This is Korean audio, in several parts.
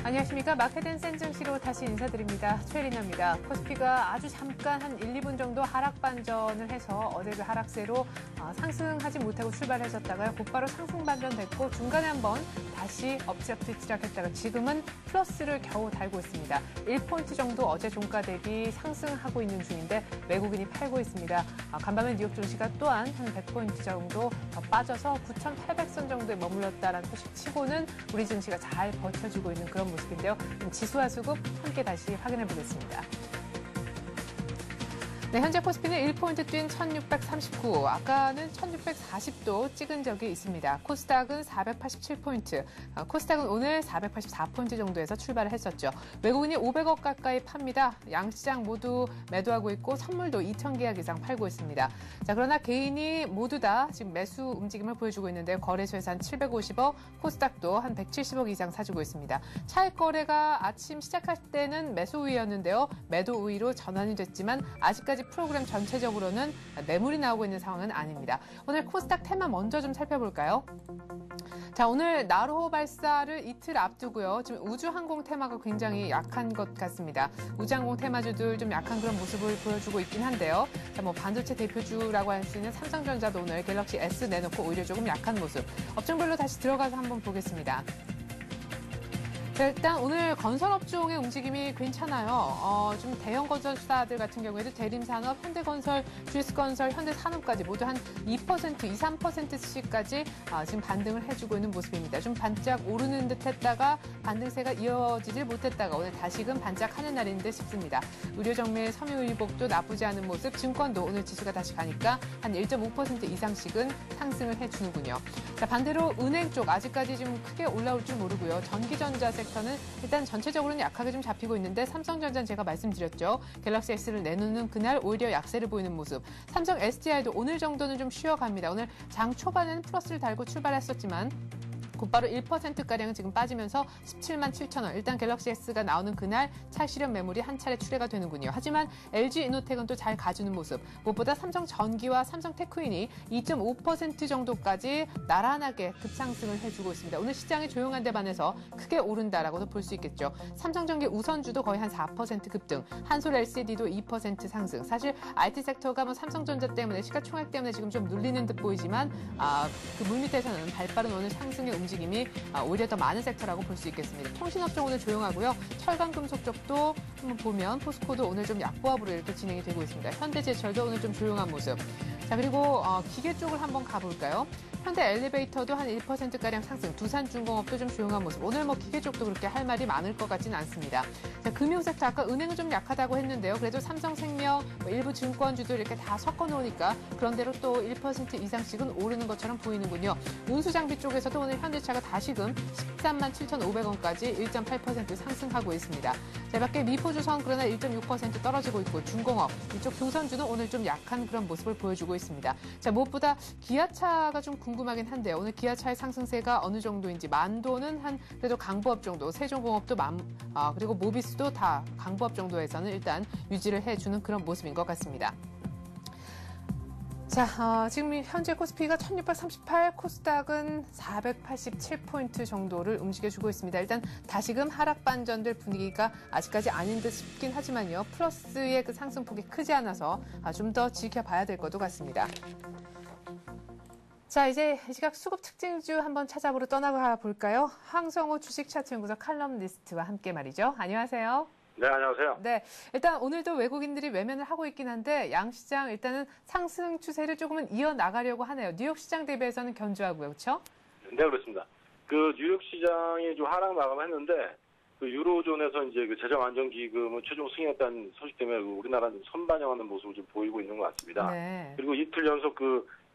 안녕하십니까. 마켓앤 센증시로 다시 인사드립니다. 최리나입니다. 코스피가 아주 잠깐 한 1, 2분 정도 하락 반전을 해서 어제 그 하락세로 상승하지 못하고 출발하셨다가요. 곧바로 상승 반전됐고 중간에 한번 다시 엎치락뒤치락했다가 지금은 플러스를 겨우 달고 있습니다. 1포인트 정도 어제 종가 대비 상승하고 있는 중인데 외국인이 팔고 있습니다. 간밤에 뉴욕 증시가 또한 한 100포인트 정도 더 빠져서 9,800선 정도에 머물렀다는 소식 치고는 우리 증시가 잘 버텨주고 있는 그런 모습인데요. 지수와 수급 함께 다시 확인해 보겠습니다. 네, 현재 코스피는 1포인트 뛴 1639, 아까는 1640도 찍은 적이 있습니다. 코스닥은 487포인트, 코스닥은 오늘 484포인트 정도에서 출발을 했었죠. 외국인이 500억 가까이 팝니다. 양시장 모두 매도하고 있고 선물도 2,000계약 이상 팔고 있습니다. 자, 그러나 개인이 모두 다 지금 매수 움직임을 보여주고 있는데요. 거래소에서 한 750억, 코스닥도 한 170억 이상 사주고 있습니다. 차익 거래가 아침 시작할 때는 매수 우위였는데요. 매도 우위로 전환이 됐지만 아직까지 프로그램 전체적으로는 매물이 나오고 있는 상황은 아닙니다. 오늘 코스닥 테마 먼저 좀 살펴볼까요? 자, 오늘 나로 발사를 이틀 앞두고요. 지금 우주항공 테마가 굉장히 약한 것 같습니다. 우주항공 테마주들 좀 약한 그런 모습을 보여주고 있긴 한데요. 자, 뭐 반도체 대표주라고 할 수 있는 삼성전자도 오늘 갤럭시 S 내놓고 오히려 조금 약한 모습. 업종별로 다시 들어가서 한번 보겠습니다. 자, 일단 오늘 건설업종의 움직임이 괜찮아요. 좀 대형 건설사들 같은 경우에도 대림산업, 현대건설, GS건설, 현대산업까지 모두 한 2%, 2, 3%씩까지 지금 반등을 해주고 있는 모습입니다. 좀 반짝 오르는 듯 했다가 반등세가 이어지질 못했다가 오늘 다시금 반짝하는 날인 듯 싶습니다. 의료정밀, 섬유의복도 나쁘지 않은 모습, 증권도 오늘 지수가 다시 가니까 한 1.5% 이상씩은 상승을 해주는군요. 자, 반대로 은행 쪽 아직까지 좀 크게 올라올 줄 모르고요. 전기전자 섹터는 일단 전체적으로는 약하게 좀 잡히고 있는데 삼성전자는 제가 말씀드렸죠. 갤럭시 S를 내놓는 그날 오히려 약세를 보이는 모습. 삼성 SDI도 오늘 정도는 좀 쉬어갑니다. 오늘 장 초반에는 플러스를 달고 출발했었지만 곧바로 1%가량 지금 빠지면서 17만 7천 원. 일단 갤럭시 S가 나오는 그날 차실현 매물이 한 차례 출회가 되는군요. 하지만 LG이노텍은 또 잘 가주는 모습. 무엇보다 삼성전기와 삼성테크윈이 2.5% 정도까지 나란하게 급상승을 해주고 있습니다. 오늘 시장이 조용한 데 반해서 크게 오른다라고도 볼 수 있겠죠. 삼성전기 우선주도 거의 한 4% 급등. 한솔 LCD도 2% 상승. 사실 IT 섹터가 뭐 삼성전자 때문에 시가총액 때문에 지금 좀 눌리는 듯 보이지만 그 물밑에서는 발빠른 오늘 상승의 움직임이 오히려 더 많은 섹터라고 볼 수 있겠습니다. 통신업종 오늘 조용하고요. 철강금속 쪽도 한번 보면 포스코도 오늘 좀 약보합으로 이렇게 진행이 되고 있습니다. 현대제철도 오늘 좀 조용한 모습. 자, 그리고 기계 쪽을 한번 가볼까요? 현대 엘리베이터도 한 1%가량 상승, 두산중공업도 좀 조용한 모습. 오늘 뭐 기계 쪽도 그렇게 할 말이 많을 것 같지는 않습니다. 자, 금융 섹터 아까 은행은 좀 약하다고 했는데요. 그래도 삼성생명, 일부 증권주도 이렇게 다 섞어 놓으니까 그런대로 또 1% 이상씩은 오르는 것처럼 보이는군요. 운수장비 쪽에서도 오늘 현대차가 다시금 13만 7,500원까지 1.8% 상승하고 있습니다. 자, 밖에 미포주선 그러나 1.6% 떨어지고 있고 중공업, 이쪽 조선주는 오늘 좀 약한 그런 모습을 보여주고 있습니다. 자, 무엇보다 기아차가 좀 궁금하긴 한데요. 오늘 기아차의 상승세가 어느 정도인지 만도는 한 그래도 강보합 정도, 세종공업도 그리고 모비스도 다 강보합 정도에서는 일단 유지를 해주는 그런 모습인 것 같습니다. 자, 지금 현재 코스피가 1638, 코스닥은 487포인트 정도를 움직여주고 있습니다. 일단 다시금 하락 반전될 분위기가 아직까지 아닌 듯 싶긴 하지만요. 플러스의 그 상승폭이 크지 않아서 좀 더 지켜봐야 될 것도 같습니다. 자, 이제 이 시각 수급 특징주 한번 찾아보러 떠나가 볼까요? 황성우 주식차트연구소 칼럼니스트와 함께 말이죠. 안녕하세요. 네, 안녕하세요. 네, 일단 오늘도 외국인들이 외면을 하고 있긴 한데 양시장 일단은 상승 추세를 조금은 이어나가려고 하네요. 뉴욕 시장 대비해서는 견조하고요, 그렇죠? 네, 그렇습니다. 그 뉴욕 시장이 좀 하락 마감했는데 그 유로존에서 이제 그 재정 안정 기금은 최종 승인했다는 소식 때문에 우리나라는 선반영하는 모습을 좀 보이고 있는 것 같습니다. 네. 그리고 이틀 연속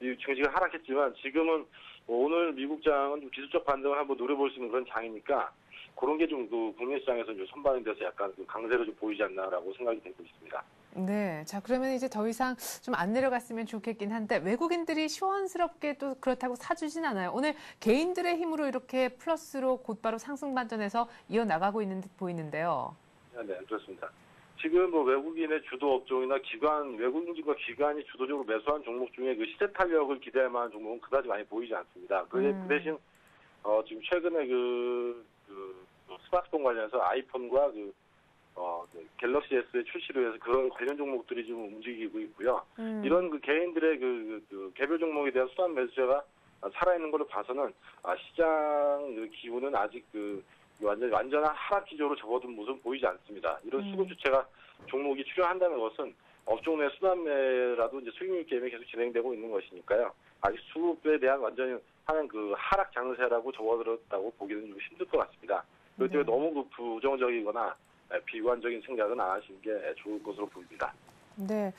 증시가 하락했지만 지금은 오늘 미국장은 좀 기술적 반등을 한번 노려볼 수 있는 그런 장이니까 그런 게 좀 국내 시장에서 좀 선반영돼서 약간 강세로 좀 보이지 않나라고 생각이 되고 있습니다. 네. 자, 그러면 이제 더 이상 좀 안 내려갔으면 좋겠긴 한데 외국인들이 시원스럽게 또 그렇다고 사주진 않아요. 오늘 개인들의 힘으로 이렇게 플러스로 곧바로 상승 반전해서 이어나가고 있는 듯 보이는데요. 네, 그렇습니다. 지금 뭐 외국인의 주도 업종이나 외국인과 기관이 주도적으로 매수한 종목 중에 그 시세 탄력을 기대할 만한 종목은 그다지 많이 보이지 않습니다. 그 대신 지금 최근에 스마트폰 관련해서 아이폰과 갤럭시 S의 출시로 해서 그런 관련 종목들이 좀 움직이고 있고요. 이런 그 개인들의 그 개별 종목에 대한 순환 매수세가 살아있는 걸로 봐서는 시장 그 기운은 아직 완전한 하락 기조로 접어든 모습은 보이지 않습니다. 이런 수급 주체가 종목이 출현한다는 것은 업종 내 순환매라도 이제 수익률 게임이 계속 진행되고 있는 것이니까요. 아직 수급에 대한 완전히 하는 그 하락 장세라고 접어들었다고 보기는 좀 힘들 것 같습니다. 그렇기 때문에 너무 그 부정적이거나 비관적인 생각은 안 하시는 게 좋을 것으로 보입니다. 네.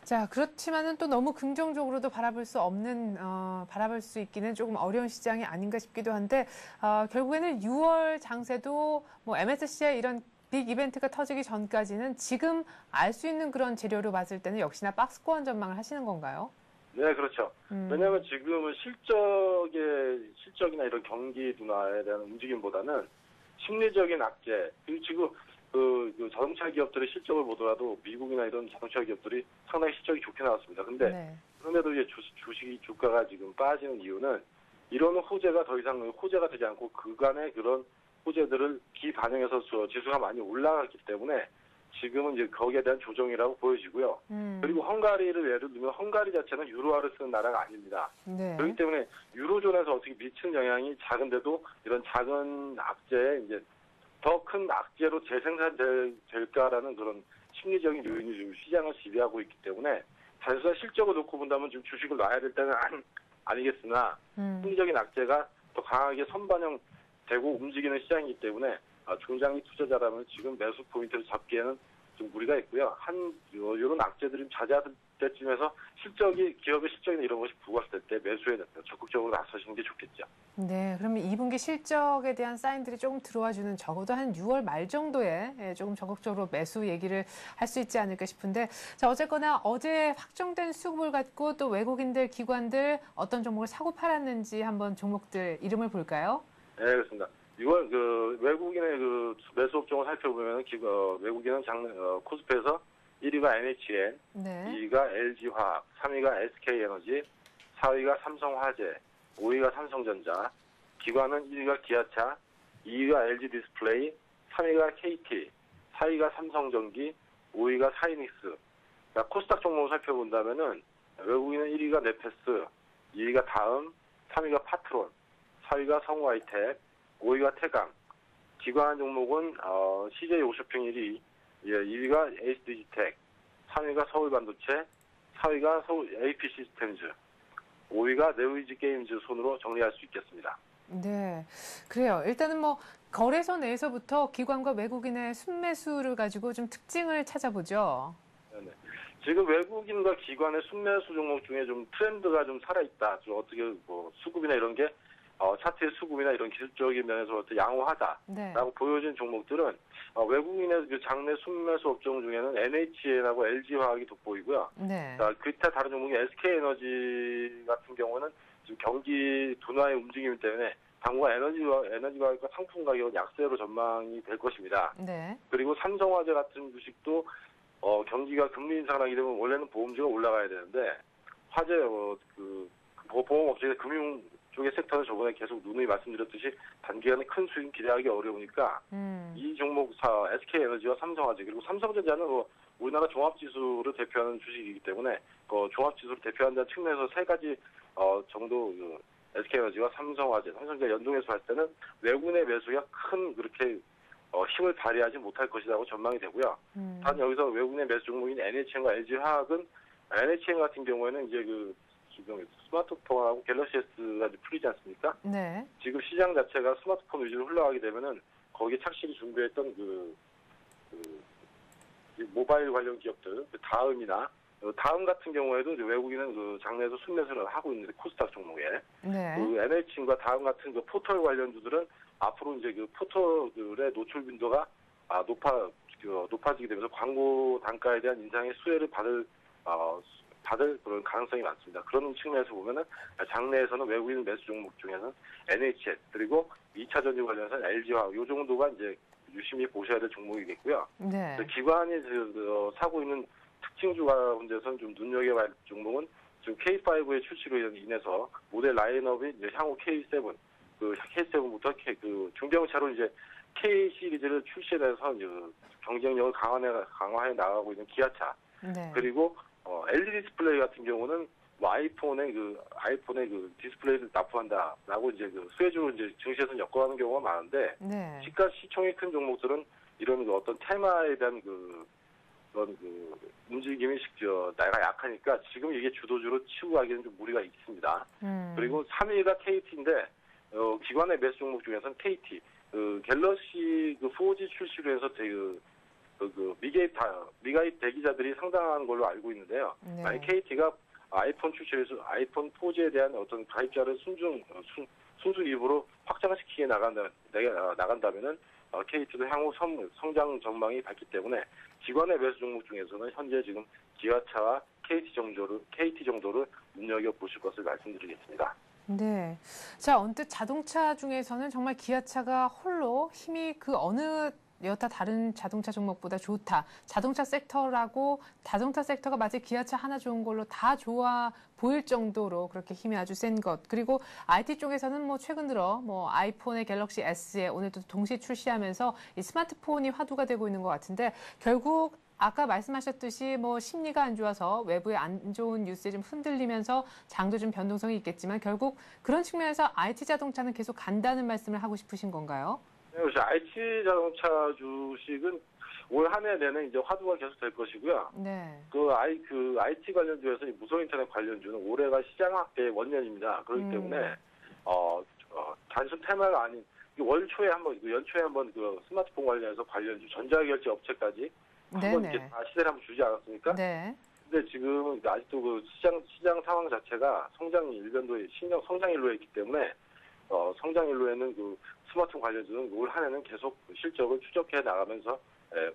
자, 그렇지만은 또 너무 긍정적으로도 바라볼 수 있기는 조금 어려운 시장이 아닌가 싶기도 한데, 결국에는 6월 장세도 뭐 MSCI 이런 빅 이벤트가 터지기 전까지는 지금 알 수 있는 그런 재료로 봤을 때는 역시나 박스권 전망을 하시는 건가요? 네, 그렇죠. 왜냐하면 지금은 실적이나 이런 경기 둔화에 대한 움직임보다는 심리적인 악재, 그리고 지금 그 자동차 기업들의 실적을 보더라도 미국이나 이런 자동차 기업들이 상당히 실적이 좋게 나왔습니다. 근데 그런데도 이제 주가가 지금 빠지는 이유는 이런 호재가 더 이상 호재가 되지 않고 그간의 그런 호재들을 기반영해서 지수가 많이 올라갔기 때문에 지금은 이제 거기에 대한 조정이라고 보여지고요. 그리고 헝가리를 예를 들면 헝가리 자체는 유로화를 쓰는 나라가 아닙니다. 네. 그렇기 때문에 유로존에서 어떻게 미치는 영향이 작은데도 이런 작은 악재에 이제 더 큰 악재로 재생산될까라는 그런 심리적인 요인이 지금 시장을 지배하고 있기 때문에 단순한 실적을 놓고 본다면 지금 주식을 놔야 될 때는 아니겠으나 심리적인 악재가 더 강하게 선반영되고 움직이는 시장이기 때문에 중장기 투자자라면 지금 매수 포인트를 잡기에는 좀 무리가 있고요. 이런 악재들이 자제할 때쯤에서 기업의 실적이나 이런 것이 부각될 때 매수에 적극적으로 나서시는 게 좋겠죠. 네, 그러면 2분기 실적에 대한 사인들이 조금 들어와주는 적어도 한 6월 말 정도에 조금 적극적으로 매수 얘기를 할 수 있지 않을까 싶은데, 자, 어쨌거나 어제 확정된 수급을 갖고 또 외국인들, 기관들 어떤 종목을 사고 팔았는지 한번 종목들 이름을 볼까요? 네, 그렇습니다. 6월 외국인의 매수 업종을 살펴보면 외국인은 코스피에서 1위가 NHN, 네. 2위가 LG화학, 3위가 SK에너지, 4위가 삼성화재, 5위가 삼성전자, 기관은 1위가 기아차, 2위가 LG디스플레이, 3위가 KT, 4위가 삼성전기, 5위가 사이닉스. 코스닥 종목을 살펴본다면은 외국인은 1위가 네페스, 2위가 다음, 3위가 파트론, 4위가 성우하이텍, 5위가 태강. 기관 종목은 CJ 오쇼핑 1위, 2위가 에이스디지텍, 3위가 서울반도체, 4위가 서울 AP시스템즈, 5위가 네오이지 게임즈 손으로 정리할 수 있겠습니다. 네, 그래요. 일단은 뭐 거래소 내에서부터 기관과 외국인의 순매수를 가지고 좀 특징을 찾아보죠. 네. 지금 외국인과 기관의 순매수 종목 중에 좀 트렌드가 좀 살아있다. 좀 어떻게 수급이나 이런 게 차트의 수급이나 이런 기술적인 면에서 어떻게 양호하다라고 보여진 종목들은 외국인의 그 장내 순매수 업종 중에는 NHN하고 LG화학이 돋보이고요. 네. 기타 다른 종목이 SK에너지 같은 경우는 지금 경기 둔화의 움직임 때문에 당분간 에너지 가격과 상품 가격은 약세로 전망이 될 것입니다. 네. 그리고 삼성화재 같은 주식도 경기가 금리 인상하게 되면 원래는 보험주가 올라가야 되는데 화재 보험업체의 금융 쪽의 섹터는 저번에 계속 누누이 말씀드렸듯이 단기간에 큰 수익 기대하기 어려우니까 이 종목 SK에너지와 삼성화재 그리고 삼성전자는 우리나라 종합지수를 대표하는 주식이기 때문에 종합지수를 대표한다는 측면에서 세 가지 정도 SK에너지와 삼성화재, 삼성전자 연동해서 봤을 때는 외국인의 매수가 큰 그렇게 힘을 발휘하지 못할 것이라고 전망이 되고요. 단 여기서 외국인의 매수 종목인 NHN과 LG화학은 NHN 같은 경우에는 이제 지금 스마트폰하고 갤럭시 S가 이제 풀리지 않습니까? 네. 지금 시장 자체가 스마트폰 위주로 흘러가게 되면은 거기에 착실히 준비했던 모바일 관련 기업들, 다음 같은 경우에도 외국인은 장내에서 순매수를 하고 있는데 코스닥 종목에 네. NHN과 다음 같은 포털 관련주들은 앞으로 이제 포털의 노출 빈도가 높아지게 되면서 광고 단가에 대한 인상의 수혜를 받을 그런 가능성이 많습니다. 그런 측면에서 보면은 장내에서는 외국인 매수 종목 중에는 NHN 그리고 2차 전지 관련해서는 LG화학 이 정도가 이제 유심히 보셔야 될 종목이겠고요. 네. 기관이 사고 있는 특징주 가운데서는 좀 눈여겨봐야 할 종목은 지금 K5의 출시로 인해서 모델 라인업이 이제 향후 K7, K7부터 중경차로 이제 K 시리즈를 출시에 대해서 경쟁력을 강화해 나가고 있는 기아차. 네. 그리고 LED 디스플레이 같은 경우는 뭐 아이폰의 디스플레이를 납부한다라고 이제 수혜주로 이제 증시에서 엮어가는 경우가 많은데 네. 시총이 큰 종목들은 이런 어떤 테마에 대한 그런 움직임이 나이가 약하니까 지금 이게 주도주로 치고 가기에는 좀 무리가 있습니다. 그리고 3위가 KT인데 기관의 매수 종목 중에서는 KT 갤럭시 4G 출시로 해서 미가입 대기자들이 상당한 걸로 알고 있는데요. 네. 만약 KT가 아이폰 출시에서 아이폰 4G에 대한 어떤 가입자를 순수 기부로 확장시키게 나간다면은 KT도 향후 성장 전망이 밝기 때문에 기관의 매수 종목 중에서는 현재 지금 기아차와 KT 정도를 눈여겨보실 것을 말씀드리겠습니다. 네. 자, 언뜻 자동차 중에서는 정말 기아차가 홀로 힘이 그 어느 여타 다른 자동차 종목보다 좋다. 자동차 섹터가 마치 기아차 하나 좋은 걸로 다 좋아 보일 정도로 그렇게 힘이 아주 센 것. 그리고 IT 쪽에서는 뭐 최근 들어 뭐 아이폰의 갤럭시 S에 오늘도 동시에 출시하면서 이 스마트폰이 화두가 되고 있는 것 같은데 결국 아까 말씀하셨듯이 뭐 심리가 안 좋아서 외부의 안 좋은 뉴스에 좀 흔들리면서 장도 좀 변동성이 있겠지만 결국 그런 측면에서 IT 자동차는 계속 간다는 말씀을 하고 싶으신 건가요? 네, 그렇죠. IT 자동차 주식은 올 한 해 내내 이제 화두가 계속 될 것이고요. 네. IT 관련주에서 무선 인터넷 관련주는 올해가 시장 확대의 원년입니다. 그렇기 때문에 단순 테마가 아닌 연초에 한번 스마트폰 관련주 전자결제 업체까지 한번 이렇게 다 시세를 한번 주지 않았습니까? 네. 근데 지금 아직도 시장 상황 자체가 성장 일로에 있기 때문에 성장 일로에는 스마트폰 관련주는 올 한 해는 계속 실적을 추적해 나가면서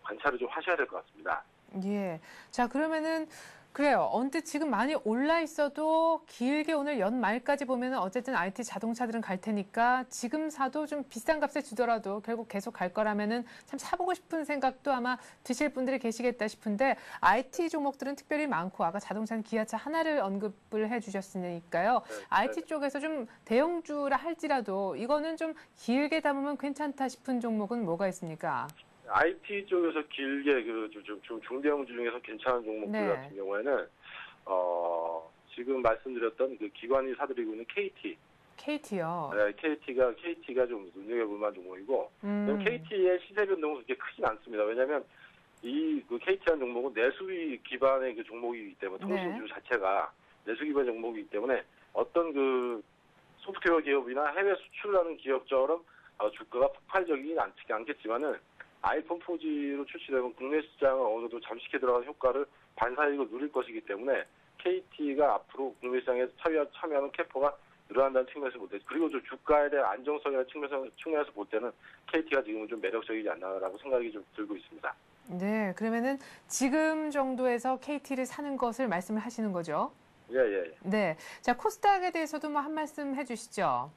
관찰을 좀 하셔야 될 것 같습니다. 예. 자, 그러면은 그래요. 언뜻 지금 많이 올라 있어도 길게 오늘 연말까지 보면은 어쨌든 IT 자동차들은 갈 테니까 지금 사도 좀 비싼 값에 주더라도 결국 계속 갈 거라면은 참 사보고 싶은 생각도 아마 드실 분들이 계시겠다 싶은데 IT 종목들은 특별히 많고 아까 자동차는 기아차 하나를 언급을 해주셨으니까요. 네, IT 쪽에서 좀 대형주라 할지라도 이거는 좀 길게 담으면 괜찮다 싶은 종목은 뭐가 있습니까? IT 쪽에서 길게 좀 중대형주 중에서 괜찮은 종목들 네. 같은 경우에는 지금 말씀드렸던 기관이 사들이고 있는 KT. KT요. 네, KT가 좀 눈여겨볼 만한 종목이고 KT의 시세 변동은 그렇게 크진 않습니다. 왜냐하면 KT라는 종목은 내수비 기반의 종목이기 때문에 통신주 자체가 내수 기반 종목이기 때문에 어떤 소프트웨어 기업이나 해외 수출하는 기업처럼 주가가 폭발적이진 않겠지만은 아이폰 4G로 출시되면 국내 시장을 어느 정도 잠식해 들어가는 효과를 반사이익을 누릴 것이기 때문에 KT가 앞으로 국내 시장에 참여하는 캐퍼가 늘어난다는 측면에서 볼 때, 그리고 좀 주가에 대한 안정성이라는 측면에서 볼 때는 KT가 지금은 좀 매력적이지 않나라고 생각이 좀 들고 있습니다. 네, 그러면은 지금 정도에서 KT를 사는 것을 말씀을 하시는 거죠? 예. 네. 자, 코스닥에 대해서도 뭐 한 말씀 해주시죠.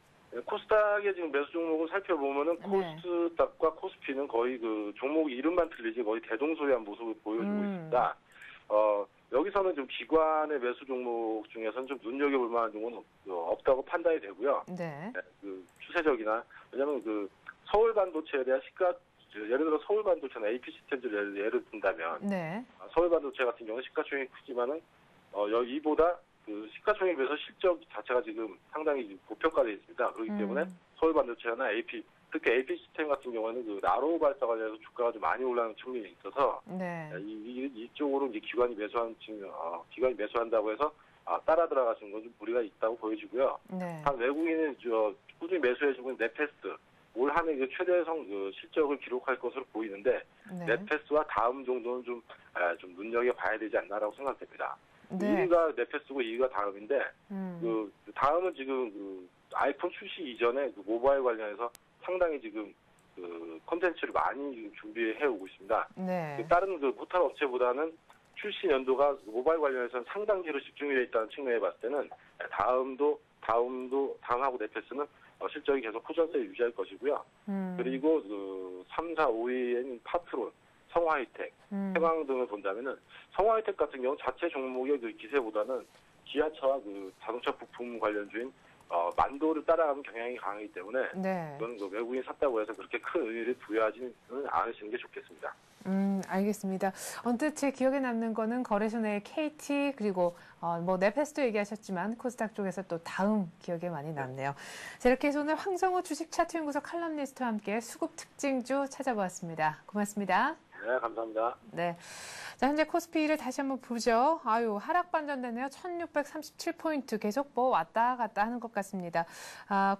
코스닥의 지금 매수 종목을 살펴보면은 코스닥과 코스피는 거의 종목 이름만 틀리지 거의 대동소이한 모습을 보여주고 있습니다. 여기서는 좀 기관의 매수 종목 중에서는 좀 눈여겨볼 만한 종목은 없다고 판단이 되고요. 네. 추세적이나 왜냐하면 서울 반도체에 대한 예를 들어 서울 반도체나 AP 시스템즈를 예를 든다면 네. 서울 반도체 같은 경우는 시가총액이 크지만은 이보다 시가총액에 비해서 실적 자체가 지금 상당히 고평가되어 있습니다. 그렇기 때문에 서울 반도체나 특히 AP 시스템 같은 경우는 나로우 발사 관련해서 주가가 좀 많이 올라가는 측면이 있어서 네. 이쪽으로 이제 기관이 매수한다고 해서 따라 들어가시는 건 좀 무리가 있다고 보여지고요. 네. 한 외국인은 꾸준히 매수해주고 있는 넷패스트 올 한 해 최대 실적을 기록할 것으로 보이는데 넷패스트와 다음 정도는 좀 눈여겨봐야 되지 않나라고 생각됩니다. 네. 1위가 넷패스트고 2위가 다음인데 다음은 지금 아이폰 출시 이전에 모바일 관련해서 상당히 지금 콘텐츠를 많이 지금 준비해 오고 있습니다. 네. 다른 포털 업체보다는 출시 연도가 모바일 관련해서는 상당히로 집중이 되어 있다는 측면에 봤을 때는 다음하고 넷패스는 실적이 계속 호전세를 유지할 것이고요. 그리고 3, 4, 5위에는 파트론, 성화이텍, 해방 등을 본다면은 성화이텍 같은 경우 자체 종목의 기세보다는 기아차와 자동차 부품 관련주인 만도를 따라가는 경향이 강하기 때문에 네. 그건 외국인이 샀다고 해서 그렇게 큰 의미를 부여하지는 않으시는 게 좋겠습니다. 알겠습니다. 언뜻 제 기억에 남는 거는 거래소 내 KT 그리고 뭐 네페스도 얘기하셨지만 코스닥 쪽에서 또 다음 기억에 많이 남네요. 자, 이렇게 해서 오늘 황정호 주식 차트 연구소 칼럼니스트와 함께 수급 특징주 찾아보았습니다. 고맙습니다. 네, 감사합니다. 네. 자, 현재 코스피를 다시 한번 보죠. 하락 반전되네요. 1637포인트 계속 뭐 왔다 갔다 하는 것 같습니다.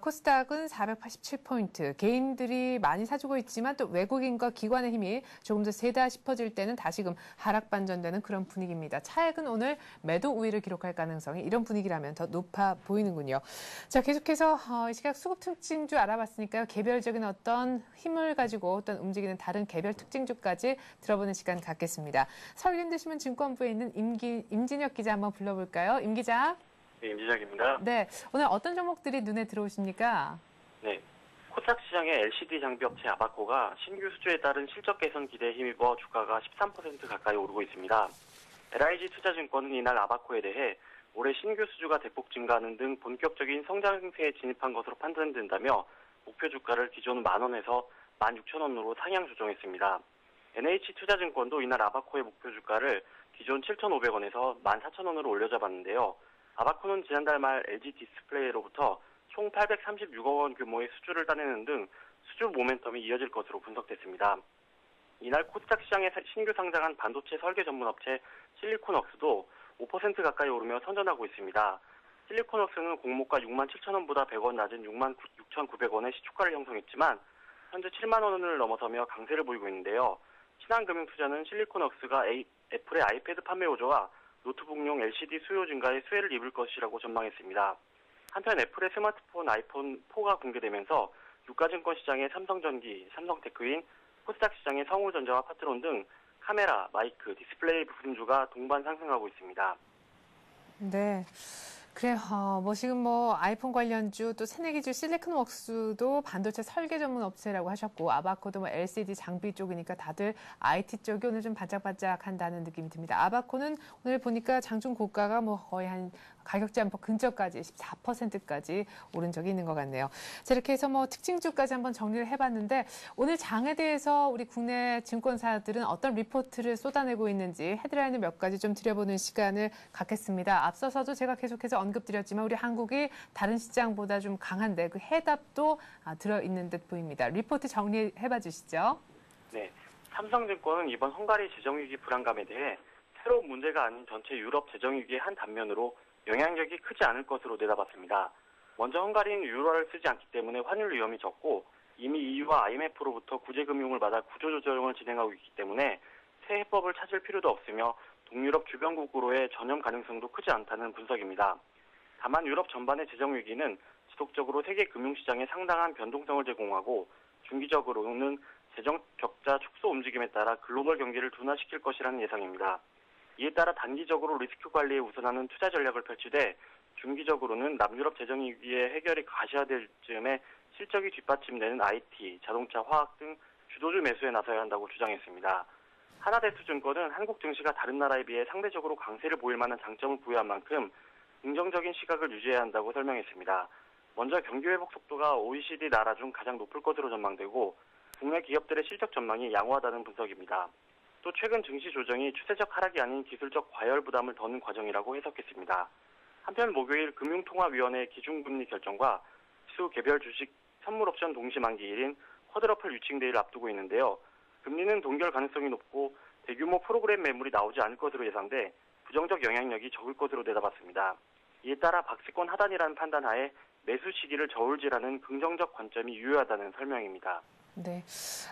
코스닥은 487포인트. 개인들이 많이 사주고 있지만 또 외국인과 기관의 힘이 조금 더 세다 싶어질 때는 다시금 하락 반전되는 그런 분위기입니다. 차익은 오늘 매도 우위를 기록할 가능성이 이런 분위기라면 더 높아 보이는군요. 자, 계속해서 이 시각 수급 특징주 알아봤으니까요. 개별적인 어떤 힘을 가지고 어떤 움직이는 다른 개별 특징주까지 들어보는 시간 갖겠습니다. 서울현대신문 증권부에 있는 임진혁 기자 한번 불러볼까요? 임 기자. 네, 임진혁입니다. 네, 오늘 어떤 종목들이 눈에 들어오십니까? 네, 코스닥 시장의 LCD 장비 업체 아바코가 신규 수주에 따른 실적 개선 기대에 힘입어 주가가 13% 가까이 오르고 있습니다. LIG 투자증권은 이날 아바코에 대해 올해 신규 수주가 대폭 증가하는 등 본격적인 성장세에 진입한 것으로 판단된다며 목표 주가를 기존 10,000원에서 16,000원으로 상향 조정했습니다. NH투자증권도 이날 아바코의 목표 주가를 기존 7,500원에서 14,000원으로 올려잡았는데요. 아바코는 지난달 말 LG 디스플레이로부터 총 836억 원 규모의 수주를 따내는 등 수주 모멘텀이 이어질 것으로 분석됐습니다. 이날 코스닥 시장에 신규 상장한 반도체 설계 전문 업체 실리콘웍스도 5% 가까이 오르며 선전하고 있습니다. 실리콘웍스는 공모가 67,000원보다 100원 낮은 66,900원의 시초가를 형성했지만 현재 7만 원을 넘어서며 강세를 보이고 있는데요. 신한금융투자는 실리콘웍스가 애플의 아이패드 판매 호조와 노트북용 LCD 수요 증가에 수혜를 입을 것이라고 전망했습니다. 한편 애플의 스마트폰 아이폰 4가 공개되면서 유가증권 시장의 삼성전기, 삼성테크인, 코스닥 시장의 성우전자와 파트론 등 카메라, 마이크, 디스플레이 부품주가 동반 상승하고 있습니다. 네. 그래요. 지금 아이폰 관련주 또 새내기주 실리콘웍스도 반도체 설계 전문 업체라고 하셨고 아바코도 LCD 장비 쪽이니까 다들 IT 쪽이 오늘 좀 반짝반짝한다는 느낌이 듭니다. 아바코는 오늘 보니까 장중 고가가 거의 한 가격 제한폭 근처까지 14%까지 오른 적이 있는 것 같네요. 자, 이렇게 해서 특징주까지 한번 정리를 해봤는데 오늘 장에 대해서 우리 국내 증권사들은 어떤 리포트를 쏟아내고 있는지 헤드라인을 몇 가지 좀 드려보는 시간을 갖겠습니다. 앞서서도 제가 계속해서 언급드렸지만 우리 한국이 다른 시장보다 좀 강한데 그 해답도 들어있는 듯 보입니다. 리포트 정리해봐 주시죠. 네, 삼성증권은 이번 헝가리 재정위기 불안감에 대해 새로운 문제가 아닌 전체 유럽 재정위기의 한 단면으로 영향력이 크지 않을 것으로 내다봤습니다. 먼저 헝가리는 유로화를 쓰지 않기 때문에 환율 위험이 적고 이미 EU와 IMF로부터 구제금융을 받아 구조조정을 진행하고 있기 때문에 새 해법을 찾을 필요도 없으며 동유럽 주변국으로의 전염 가능성도 크지 않다는 분석입니다. 다만 유럽 전반의 재정위기는 지속적으로 세계 금융시장에 상당한 변동성을 제공하고 중기적으로는 재정 격자 축소 움직임에 따라 글로벌 경기를 둔화시킬 것이라는 예상입니다. 이에 따라 단기적으로 리스크 관리에 우선하는 투자 전략을 펼치되 중기적으로는 남유럽 재정위기의 해결이 가시화될 즈음에 실적이 뒷받침되는 IT, 자동차, 화학 등 주도주 매수에 나서야 한다고 주장했습니다. 하나대투증권은 한국 증시가 다른 나라에 비해 상대적으로 강세를 보일 만한 장점을 부여한 만큼 긍정적인 시각을 유지해야 한다고 설명했습니다. 먼저 경기 회복 속도가 OECD 나라 중 가장 높을 것으로 전망되고 국내 기업들의 실적 전망이 양호하다는 분석입니다. 또 최근 증시 조정이 추세적 하락이 아닌 기술적 과열 부담을 더는 과정이라고 해석했습니다. 한편 목요일 금융통화위원회 기준금리 결정과 지수 개별 주식 선물 옵션 동시 만기일인 쿼드러플 유칭데이를 앞두고 있는데요. 금리는 동결 가능성이 높고 대규모 프로그램 매물이 나오지 않을 것으로 예상돼 부정적 영향력이 적을 것으로 내다봤습니다. 이에 따라 박스권 하단이라는 판단하에 매수 시기를 저울질하는 긍정적 관점이 유효하다는 설명입니다. 네,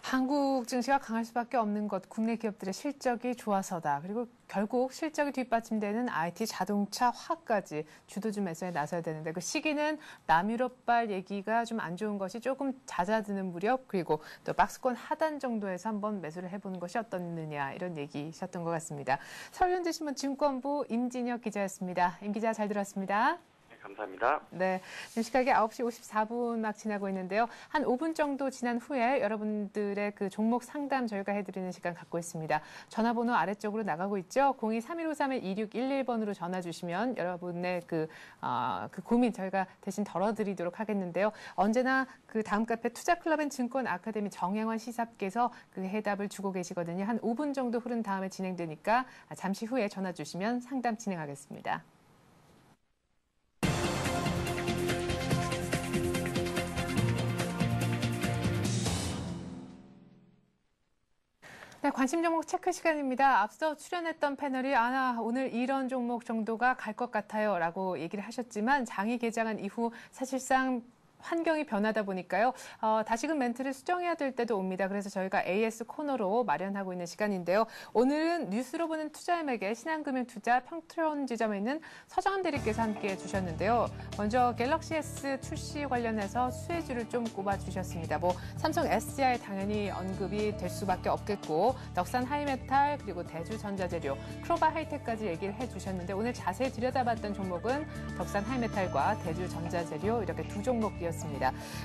한국 증시가 강할 수밖에 없는 것, 국내 기업들의 실적이 좋아서다. 그리고 결국 실적이 뒷받침되는 IT, 자동차, 화까지 주도주 매수에 나서야 되는데 그 시기는 남유럽발 얘기가 좀 안 좋은 것이 조금 잦아드는 무렵 그리고 또 박스권 하단 정도에서 한번 매수를 해보는 것이 어떻느냐 이런 얘기셨던 것 같습니다. 서울현대신문 증권부 임진혁 기자였습니다. 임 기자 잘 들었습니다. 네, 감사합니다. 네, 지금 시각이 9시 54분 막 지나고 있는데요. 한 5분 정도 지난 후에 여러분들의 그 종목 상담 저희가 해드리는 시간 갖고 있습니다. 전화번호 아래쪽으로 나가고 있죠. 02-3153-2611번으로 전화 주시면 여러분의 그 고민 저희가 대신 덜어드리도록 하겠는데요. 언제나 그 다음 카페 투자클럽 앤 증권 아카데미 정영원 시사께서 그 해답을 주고 계시거든요. 한 5분 정도 흐른 다음에 진행되니까 잠시 후에 전화 주시면 상담 진행하겠습니다. 네, 관심 종목 체크 시간입니다. 앞서 출연했던 패널이 오늘 이런 종목 정도가 갈 것 같아요 라고 얘기를 하셨지만 장이 개장한 이후 사실상 환경이 변하다 보니까요. 다시금 멘트를 수정해야 될 때도 옵니다. 그래서 저희가 AS 코너로 마련하고 있는 시간인데요. 오늘은 뉴스로 보는 투자엠에게 신한금융투자 평트론 지점에 있는 서정환 대리께서 함께해 주셨는데요. 먼저 갤럭시 S 출시 관련해서 수혜주를 좀 꼽아주셨습니다. 삼성 SDI 당연히 언급이 될 수밖에 없겠고 덕산 하이메탈 그리고 대주전자재료, 크로바 하이텍까지 얘기를 해주셨는데 오늘 자세히 들여다봤던 종목은 덕산 하이메탈과 대주전자재료 이렇게 두 종목이었습니다.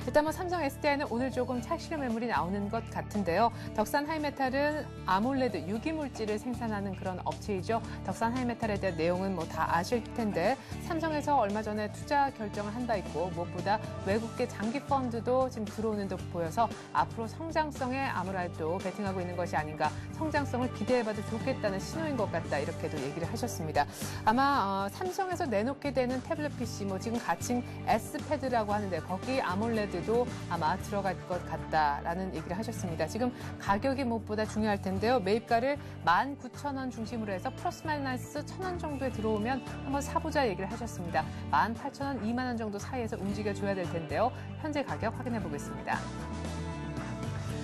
일단 삼성 SDI는 오늘 조금 착실한 매물이 나오는 것 같은데요. 덕산 하이메탈은 아몰레드 유기물질을 생산하는 그런 업체이죠. 덕산 하이메탈에 대한 내용은 다 아실 텐데 삼성에서 얼마 전에 투자 결정을 한 바 있고 무엇보다 외국계 장기 펀드도 지금 들어오는 듯 보여서 앞으로 성장성에 아무래도 베팅하고 있는 것이 아닌가, 성장성을 기대해봐도 좋겠다는 신호인 것 같다 이렇게도 얘기를 하셨습니다. 아마 삼성에서 내놓게 되는 태블릿 PC 지금 가칭 S패드라고 하는데 거기 아몰레드도 아마 들어갈 것 같다라는 얘기를 하셨습니다. 지금 가격이 무엇보다 중요할 텐데요. 매입가를 19,000원 중심으로 해서 플러스 마이너스 1,000원 정도에 들어오면 한번 사보자 얘기를 하셨습니다. 18,000원, 2만 원 정도 사이에서 움직여줘야 될 텐데요. 현재 가격 확인해 보겠습니다.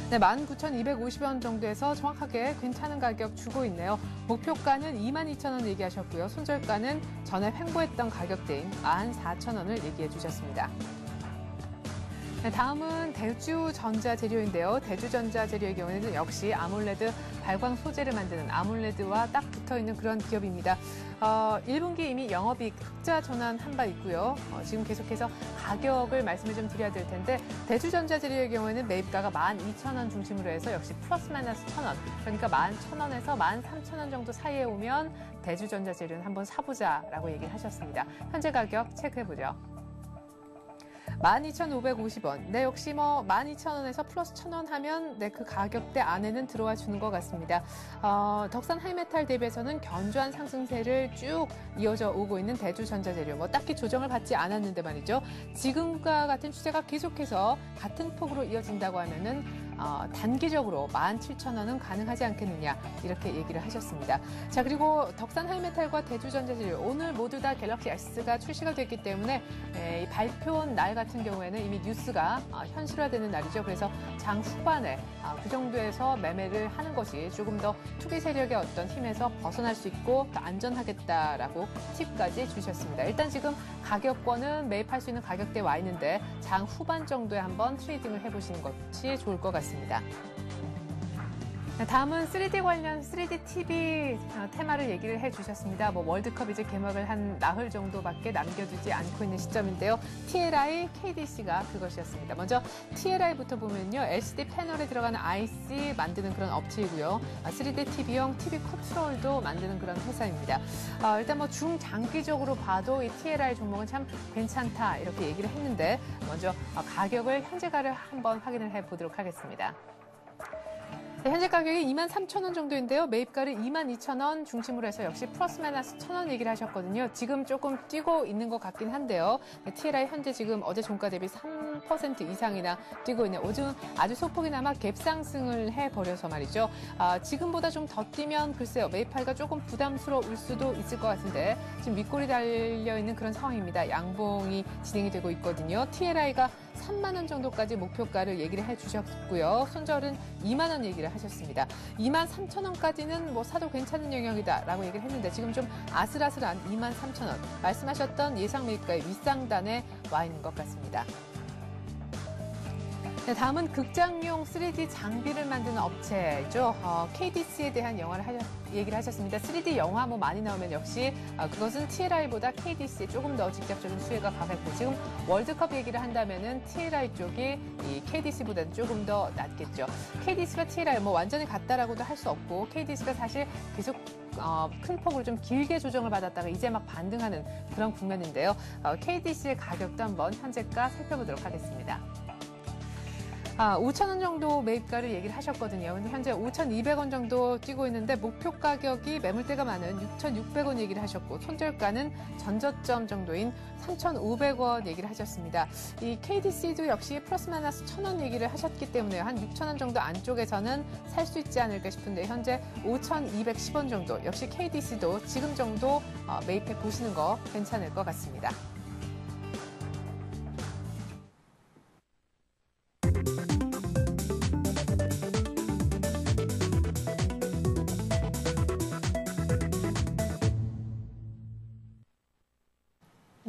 네, 19,250원 정도에서 정확하게 괜찮은 가격 주고 있네요. 목표가는 22,000원 얘기하셨고요. 손절가는 전에 횡보했던 가격대인 14,000원을 얘기해 주셨습니다. 네, 다음은 대주전자재료인데요. 대주전자재료의 경우에는 역시 아몰레드 발광 소재를 만드는 아몰레드와 딱 붙어있는 그런 기업입니다. 1분기 이미 영업이익 흑자 전환한 바 있고요. 지금 계속해서 가격을 말씀을 좀 드려야 될 텐데 대주전자재료의 경우에는 매입가가 12,000원 중심으로 해서 역시 플러스 마이너스 1,000원. 그러니까 11,000원에서 13,000원 정도 사이에 오면 대주전자재료는 한번 사보자라고 얘기를 하셨습니다. 현재 가격 체크해보죠. 12,550원. 네, 역시 12,000원에서 플러스 1,000원 하면 그 가격대 안에는 들어와 주는 것 같습니다. 덕산 하이메탈 대비해서는 견조한 상승세를 쭉 이어져 오고 있는 대주전자재료. 딱히 조정을 받지 않았는데 말이죠. 지금과 같은 추세가 계속해서 같은 폭으로 이어진다고 하면은 단기적으로 17,000원은 가능하지 않겠느냐 이렇게 얘기를 하셨습니다. 자, 그리고 덕산 하이메탈과 대주전자재료 오늘 모두 다 갤럭시 S가 출시가 됐기 때문에 이 발표한 날 같은 경우에는 이미 뉴스가 현실화되는 날이죠. 그래서 장 후반에 그 정도에서 매매를 하는 것이 조금 더 투기 세력의 어떤 힘에서 벗어날 수 있고 더 안전하겠다라고 팁까지 주셨습니다. 일단 지금 가격권은 매입할 수 있는 가격대에 와 있는데 장 후반 정도에 한번 트레이딩을 해보시는 것이 좋을 것 같습니다. 다음은 3D 관련 3D TV 테마를 얘기를 해주셨습니다. 월드컵 이제 개막을 한 나흘 정도밖에 남겨두지 않고 있는 시점인데요. TLI, KDC가 그것이었습니다. 먼저 TLI부터 보면요. LCD 패널에 들어가는 IC 만드는 그런 업체이고요. 3D TV용 TV 컨트롤도 만드는 그런 회사입니다. 일단 중장기적으로 봐도 이 TLI 종목은 참 괜찮다 이렇게 얘기를 했는데 먼저 가격을 현재가를 한번 확인을 해보도록 하겠습니다. 네, 현재 가격이 23,000원 정도인데요. 매입가를 22,000원 중심으로 해서 역시 플러스 마이너스 1,000원 얘기를 하셨거든요. 지금 조금 뛰고 있는 것 같긴 한데요. 네, TLI 현재 지금 어제 종가 대비 3% 이상이나 뛰고 있네요. 요즘 아주 소폭이나마 갭상승을 해버려서 말이죠. 지금보다 좀 더 뛰면 글쎄요. 매입하기가 조금 부담스러울 수도 있을 것 같은데 지금 윗골이 달려있는 그런 상황입니다. 양봉이 진행이 되고 있거든요. TLI가 3만 원 정도까지 목표가를 얘기를 해주셨고요. 손절은 2만 원 얘기를 하셨습니다. 23,000원까지는 사도 괜찮은 영역이다라고 얘기를 했는데 지금 좀 아슬아슬한 23,000원. 말씀하셨던 예상 매입가의 윗상단에 와 있는 것 같습니다. 네, 다음은 극장용 3D 장비를 만드는 업체죠. KDC에 대한 얘기를 하셨습니다. 3D 영화 많이 나오면 역시 그것은 TLI보다 KDC에 조금 더 직접적인 수혜가 가겠고, 지금 월드컵 얘기를 한다면은 TLI 쪽이 이 KDC보다는 조금 더 낫겠죠. KDC가 TLI 완전히 같다라고도 할 수 없고, KDC가 사실 계속 큰 폭으로 좀 길게 조정을 받았다가 이제 막 반등하는 그런 국면인데요. KDC의 가격도 한번 현재가 살펴보도록 하겠습니다. 5,000원 정도 매입가를 얘기를 하셨거든요. 근데 현재 5,200원 정도 뛰고 있는데 목표 가격이 매물대가 많은 6,600원 얘기를 하셨고, 손절가는 전저점 정도인 3,500원 얘기를 하셨습니다. 이 KDC도 역시 플러스 마이너스 1,000원 얘기를 하셨기 때문에 한 6,000원 정도 안쪽에서는 살 수 있지 않을까 싶은데, 현재 5,210원 정도, 역시 KDC도 지금 정도 매입해 보시는 거 괜찮을 것 같습니다.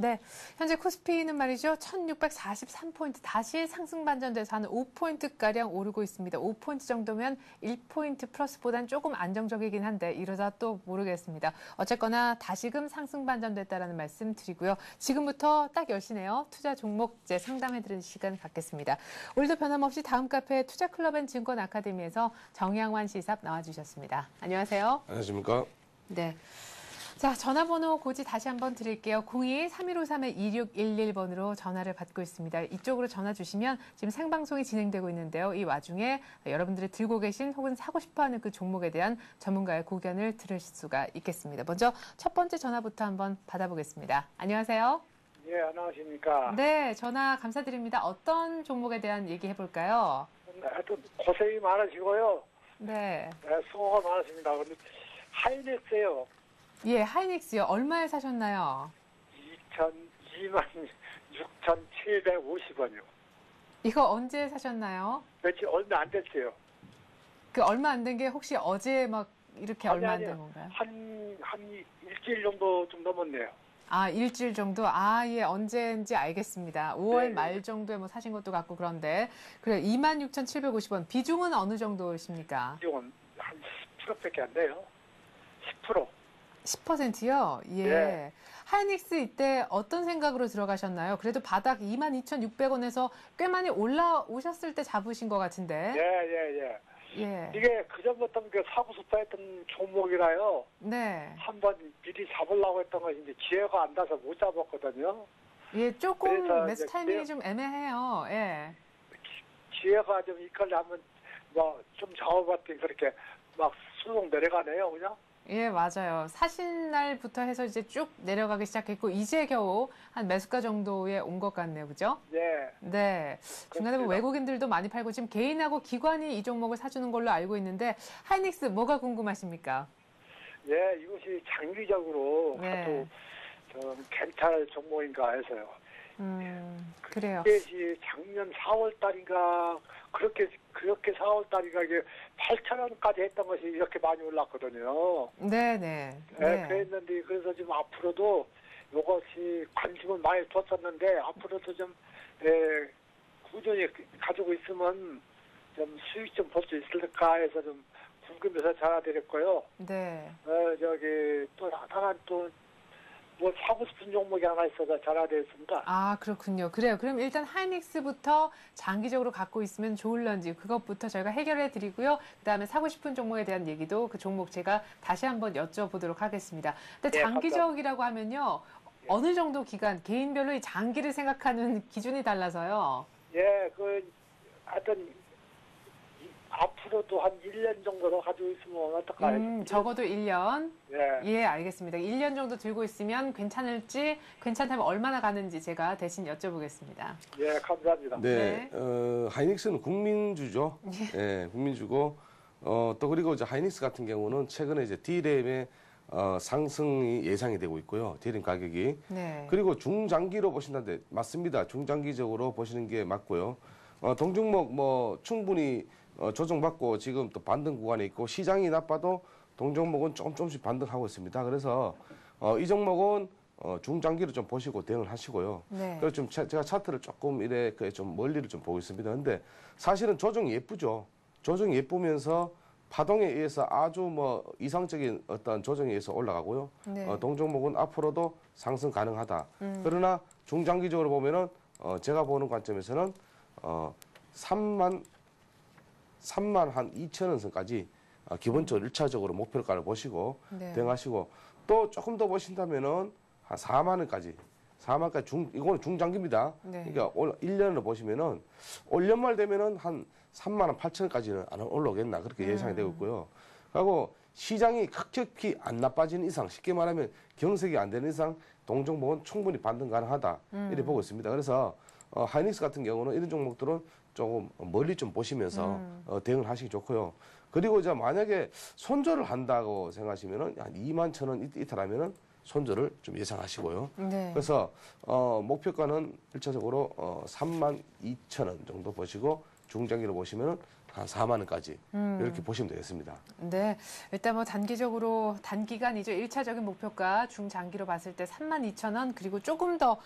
네, 현재 코스피는 말이죠. 1643포인트 다시 상승 반전돼서 한 5포인트가량 오르고 있습니다. 5포인트 정도면 1포인트 플러스보단 조금 안정적이긴 한데 이러다 또 모르겠습니다. 어쨌거나 다시금 상승 반전됐다라는 말씀 드리고요. 지금부터 딱 10시네요. 투자 종목제 상담해드리는 시간 갖겠습니다. 오늘도 변함없이 다음 카페 투자클럽 앤 증권 아카데미에서 정양환 시삽 나와주셨습니다. 안녕하세요. 안녕하십니까? 네. 자, 전화번호 고지 다시 한번 드릴게요. 02-3153-2611번으로 전화를 받고 있습니다. 이쪽으로 전화 주시면 지금 생방송이 진행되고 있는데요. 이 와중에 여러분들이 들고 계신 혹은 사고 싶어하는 그 종목에 대한 전문가의 고견을 들으실 수가 있겠습니다. 먼저 첫 번째 전화부터 한번 받아보겠습니다. 안녕하세요. 예, 안녕하십니까. 네, 전화 감사드립니다. 어떤 종목에 대한 얘기 해볼까요? 하여튼 고생이 많으시고요. 네. 네, 수고가 많으십니다. 근데 하이닉스요. 예, 하이닉스요. 얼마에 사셨나요? 26,750원이요. 이거 언제 사셨나요? 며칠 얼마 안 됐어요. 그 얼마 안 된 게 혹시 어제 막 이렇게 얼마 안 된 건가요? 한 일주일 정도 좀 넘었네요. 일주일 정도? 예, 언제인지 알겠습니다. 5월 네. 말 정도에 사신 것도 같고 그런데. 그래, 26,750원. 비중은 어느 정도십니까? 비용은 한 10%밖에 안 돼요. 10%. 10%요? 예. 네. 하이닉스 이때 어떤 생각으로 들어가셨나요? 그래도 바닥 22,600원에서 꽤 많이 올라오셨을 때 잡으신 것 같은데. 예. 예. 이게 그전부터 사고 싶어 했던 종목이라요. 네. 한번 미리 잡으려고 했던 것이 이제 기회가 안 나서 못 잡았거든요. 예, 조금 그래서 매수 이제 타이밍이 좀 애매해요. 예. 기회가 좀 있걸려면 좀 잡아봤더니 그렇게 막 수동 내려가네요, 그냥. 예, 맞아요. 사신 날부터 해서 이제 쭉 내려가기 시작했고, 이제 겨우 한 매수가 정도에 온 것 같네요. 그죠? 예. 네. 중간에 그렇습니다. 외국인들도 많이 팔고, 지금 개인하고 기관이 이 종목을 사주는 걸로 알고 있는데, 하이닉스 뭐가 궁금하십니까? 예, 이것이 장기적으로 네. 좀 괜찮을 종목인가 해서요. 그래요. 이것이 작년 4월 달인가, 그렇게 4월 달인가 이게 8,000원까지 했던 것이 이렇게 많이 올랐거든요. 네네. 네. 그랬는데, 그래서 지금 앞으로도 이것이 관심을 많이 뒀었는데, 앞으로도 좀, 꾸준히 가지고 있으면 좀 수익 좀 볼 수 있을까 해서 좀 궁금해서 전화드렸고요. 네. 또 하나 사고 싶은 종목이 하나 있어서 전화드렸습니다. 그렇군요. 그래요. 그럼 일단 하이닉스부터 장기적으로 갖고 있으면 좋을런지 그것부터 저희가 해결해 드리고요. 그다음에 사고 싶은 종목에 대한 얘기도 그 종목 제가 다시 한번 여쭤보도록 하겠습니다. 근데 네, 장기적이라고 하면요. 어느 정도 기간, 개인별로 이 장기를 생각하는 기준이 달라서요. 예, 하여튼 앞으로도 한 1년 정도 더 가지고 있으면 어떨까요? 적어도 1년. 예. 예, 알겠습니다. 1년 정도 들고 있으면 괜찮을지, 괜찮다면 얼마나 가는지 제가 대신 여쭤보겠습니다. 예, 감사합니다. 네, 하이닉스는 국민주죠. 예, 국민주고, 또 그리고 이제 하이닉스 같은 경우는 최근에 이제 D램의 상승이 예상이 되고 있고요. D램 가격이. 네. 그리고 중장기로 보신다는데 맞습니다. 중장기적으로 보시는 게 맞고요. 동종목 충분히 조정받고 지금 또 반등 구간에 있고, 시장이 나빠도 동종목은 조금씩 반등하고 있습니다. 그래서 이 종목은 중장기를 좀 보시고 대응을 하시고요. 네. 그래서 좀 제가 차트를 조금 이렇게 좀 멀리를 좀 보고 있습니다. 근데 사실은 조정이 예쁘죠. 조정이 예쁘면서 파동에 의해서 아주 뭐 이상적인 어떤 조정에 의해서 올라가고요. 네. 동종목은 앞으로도 상승 가능하다. 그러나 중장기적으로 보면은 제가 보는 관점에서는 3만 한 2천 원 선까지 기본적으로 1차적으로 목표가를 보시고 네. 대응하시고 또 조금 더 보신다면은 한 4만 원까지 4만까지 이거는 중장기입니다. 네. 그러니까 올 1년을 보시면은 올 연말 되면은 한 3만 원 8천 원까지는 안 올라오겠나 그렇게 예상이 되고 있고요. 그리고 시장이 급격히 안 나빠지는 이상 쉽게 말하면 경색이 안 되는 이상 동종목은 충분히 반등 가능하다 이렇게 보고 있습니다. 그래서 하이닉스 같은 경우는 이런 종목들은 조금 멀리 좀 보시면서 대응을 하시기 좋고요. 그리고 이제 만약에 손절을 한다고 생각하시면은 한 2만 천 원 이탈하면은 손절을 좀 예상하시고요. 네. 그래서 목표가는 1차적으로 3만 2천 원 정도 보시고 중장기로 보시면은 한 4만 원까지 이렇게 보시면 되겠습니다. 네. 일단 뭐 단기간이죠. 1차적인 목표가 중장기로 봤을 때 32,000원 그리고 조금 더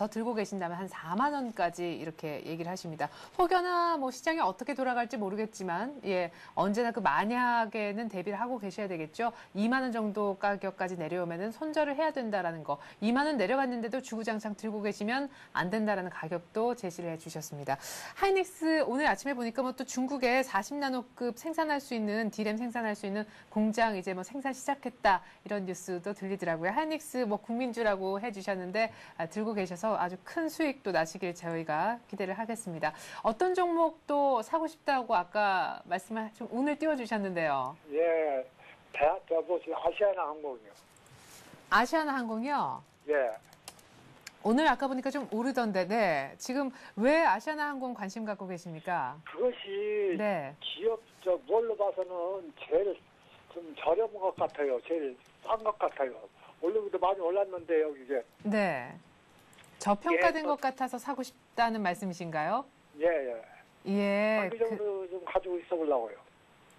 들고 계신다면 한 4만 원까지 이렇게 얘기를 하십니다. 혹여나 뭐 시장이 어떻게 돌아갈지 모르겠지만 예, 언제나 그 만약에는 대비를 하고 계셔야 되겠죠. 2만 원 정도 가격까지 내려오면은 손절을 해야 된다라는 거. 2만 원 내려갔는데도 주구장창 들고 계시면 안 된다라는 가격도 제시를 해 주셨습니다. 하이닉스 오늘 아침에 보니까 뭐 또 중국에 40나노급 생산할 수 있는 D램 생산할 수 있는 공장 이제 뭐 생산 시작했다 이런 뉴스도 들리더라고요. 하이닉스 뭐 국민주라고 해주셨는데 들고 계셔서 아주 큰 수익도 나시길 저희가 기대를 하겠습니다. 어떤 종목도 사고 싶다고 아까 말씀을 좀 운을 띄워주셨는데요. 예, 아시아나항공이요. 아시아나항공이요? 예. 오늘 아까 보니까 좀 오르던데, 네. 지금 왜 아시아나항공 관심 갖고 계십니까? 그것이 네. 기업 뭘로 봐서는 제일 좀 저렴한 것 같아요. 제일 싼 것 같아요. 원래부터 많이 올랐는데요, 이게. 네. 저평가된 예, 것 같아서 사고 싶다는 말씀이신가요? 예, 예. 예. 장기적으로 좀 가지고 있어 보려고요.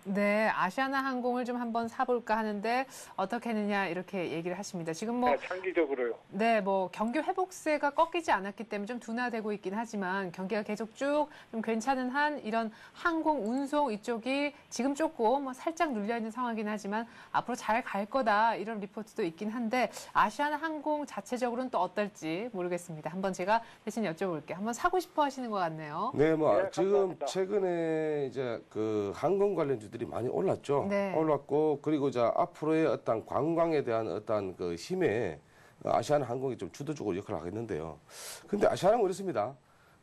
네, 아시아나항공을 좀 한번 사볼까 하는데 어떻게 했느냐 이렇게 얘기를 하십니다. 지금 뭐 네, 장기적으로요. 네, 뭐 경기 회복세가 꺾이지 않았기 때문에 좀 둔화되고 있긴 하지만 경기가 계속 쭉 좀 괜찮은 한 이런 항공 운송 이쪽이 지금 조금 뭐 살짝 눌려 있는 상황이긴 하지만 앞으로 잘 갈 거다 이런 리포트도 있긴 한데 아시아나항공 자체적으로는 또 어떨지 모르겠습니다. 한번 제가 대신 여쭤볼게요. 한번 사고 싶어 하시는 것 같네요. 네, 뭐 네, 지금 감사합니다. 최근에 이제 그 항공 관련주들이 많이 올랐죠. 네. 올랐고 그리고 이제 앞으로의 어떤 관광에 대한 어떤 그 힘에 아시아나항공이 좀 주도적으로 역할을 하겠는데요. 근데 아시아나항공 이렇습니다.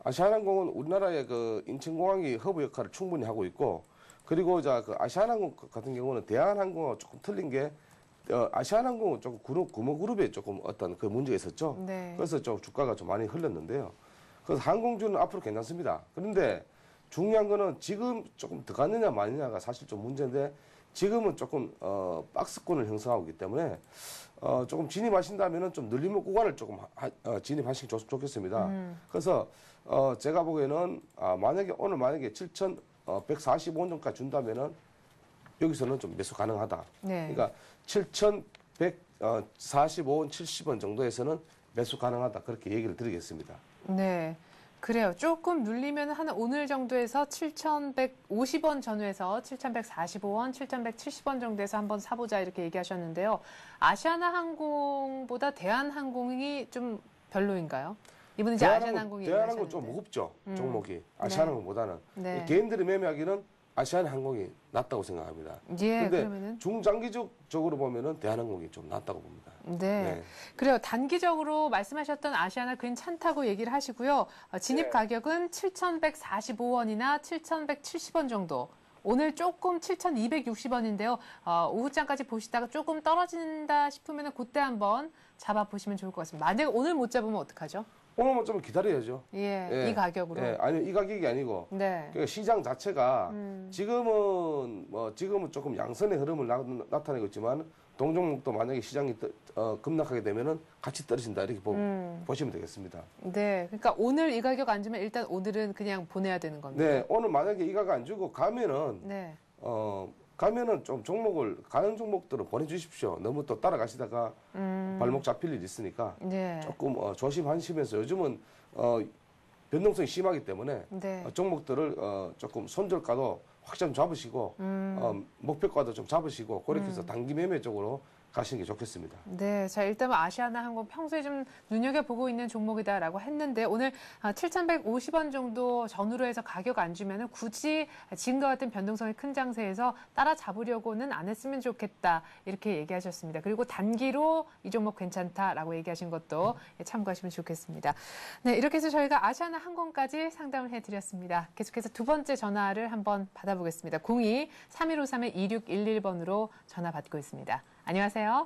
아시아나항공은 우리나라의 그 인천공항이 허브 역할을 충분히 하고 있고 그리고 이제 그 아시아나항공 같은 경우는 대한항공하고 조금 틀린 게 아시아나항공은 조금 구모그룹에 조금 어떤 그 문제가 있었죠. 네. 그래서 좀 주가가 좀 많이 흘렸는데요. 그래서 항공주는 앞으로 괜찮습니다. 그런데 중요한 거는 지금 조금 더 갔느냐 마느냐가 사실 좀 문제인데 지금은 조금 박스권을 형성하고 있기 때문에 조금 진입하신다면은 좀 늘림목 구간을 조금 진입하시기 좋겠습니다. 그래서 제가 보기에는 오늘 만약에 7,145원 정도까지 준다면은 여기서는 좀 매수 가능하다. 네. 그러니까 7,145원, 70원 정도에서는 매수 가능하다. 그렇게 얘기를 드리겠습니다. 네. 그래요. 조금 눌리면 한 오늘 정도에서 7,150원 전후에서 7,145원, 7,170원 정도에서 한번 사보자 이렇게 얘기하셨는데요. 아시아나항공보다 대한항공이 좀 별로인가요? 이분은 이제 아시아나항공이 대한항공 좀 얘기하셨는데. 무겁죠. 종목이. 아시아나항공보다는. 네. 개인들이 매매하기는 아시아나항공이 낫다고 생각합니다. 예, 근데 그러면은 중장기적으로 보면은 대한항공이 좀 낫다고 봅니다. 네. 그래요. 단기적으로 말씀하셨던 아시아나 괜찮다고 얘기를 하시고요. 진입 네. 가격은 7,145원이나 7,170원 정도. 오늘 조금 7,260원인데요. 오후장까지 보시다가 조금 떨어진다 싶으면 그때 한번 잡아보시면 좋을 것 같습니다. 만약에 오늘 못 잡으면 어떡하죠? 오늘은 좀 기다려야죠. 예, 이 가격으로. 예, 아니 이 가격이 아니고 네. 그러니까 시장 자체가 지금은 조금 양선의 흐름을 나타내고 있지만 동종목도 만약에 시장이 급락하게 되면은 같이 떨어진다 이렇게 보시면 되겠습니다. 네. 그러니까 오늘 이 가격 안 주면 일단 오늘은 그냥 보내야 되는 겁니다. 네, 오늘 만약에 이 가격 안 주고 가면은 네. 가면은 좀 종목을 가는 종목들은 보내주십시오. 너무 또 따라가시다가 발목 잡힐 일 있으니까 네. 조금 조심하시면서 요즘은 변동성이 심하기 때문에 네. 종목들을 조금 손절가도 확 좀 잡으시고 목표가도 좀 잡으시고 그렇게 해서 단기 매매 쪽으로 가시는 게 좋겠습니다. 네, 자 일단 아시아나항공 평소에 좀 눈여겨보고 있는 종목이다라고 했는데 오늘 7,150원 정도 전후로 해서 가격 안 주면은 굳이 지금과 같은 변동성이 큰 장세에서 따라잡으려고는 안 했으면 좋겠다 이렇게 얘기하셨습니다. 그리고 단기로 이 종목 괜찮다라고 얘기하신 것도 참고하시면 좋겠습니다. 네, 이렇게 해서 저희가 아시아나항공까지 상담을 해드렸습니다. 계속해서 두 번째 전화를 한번 받아보겠습니다. 02-3153-2611번으로 전화 받고 있습니다. 안녕하세요.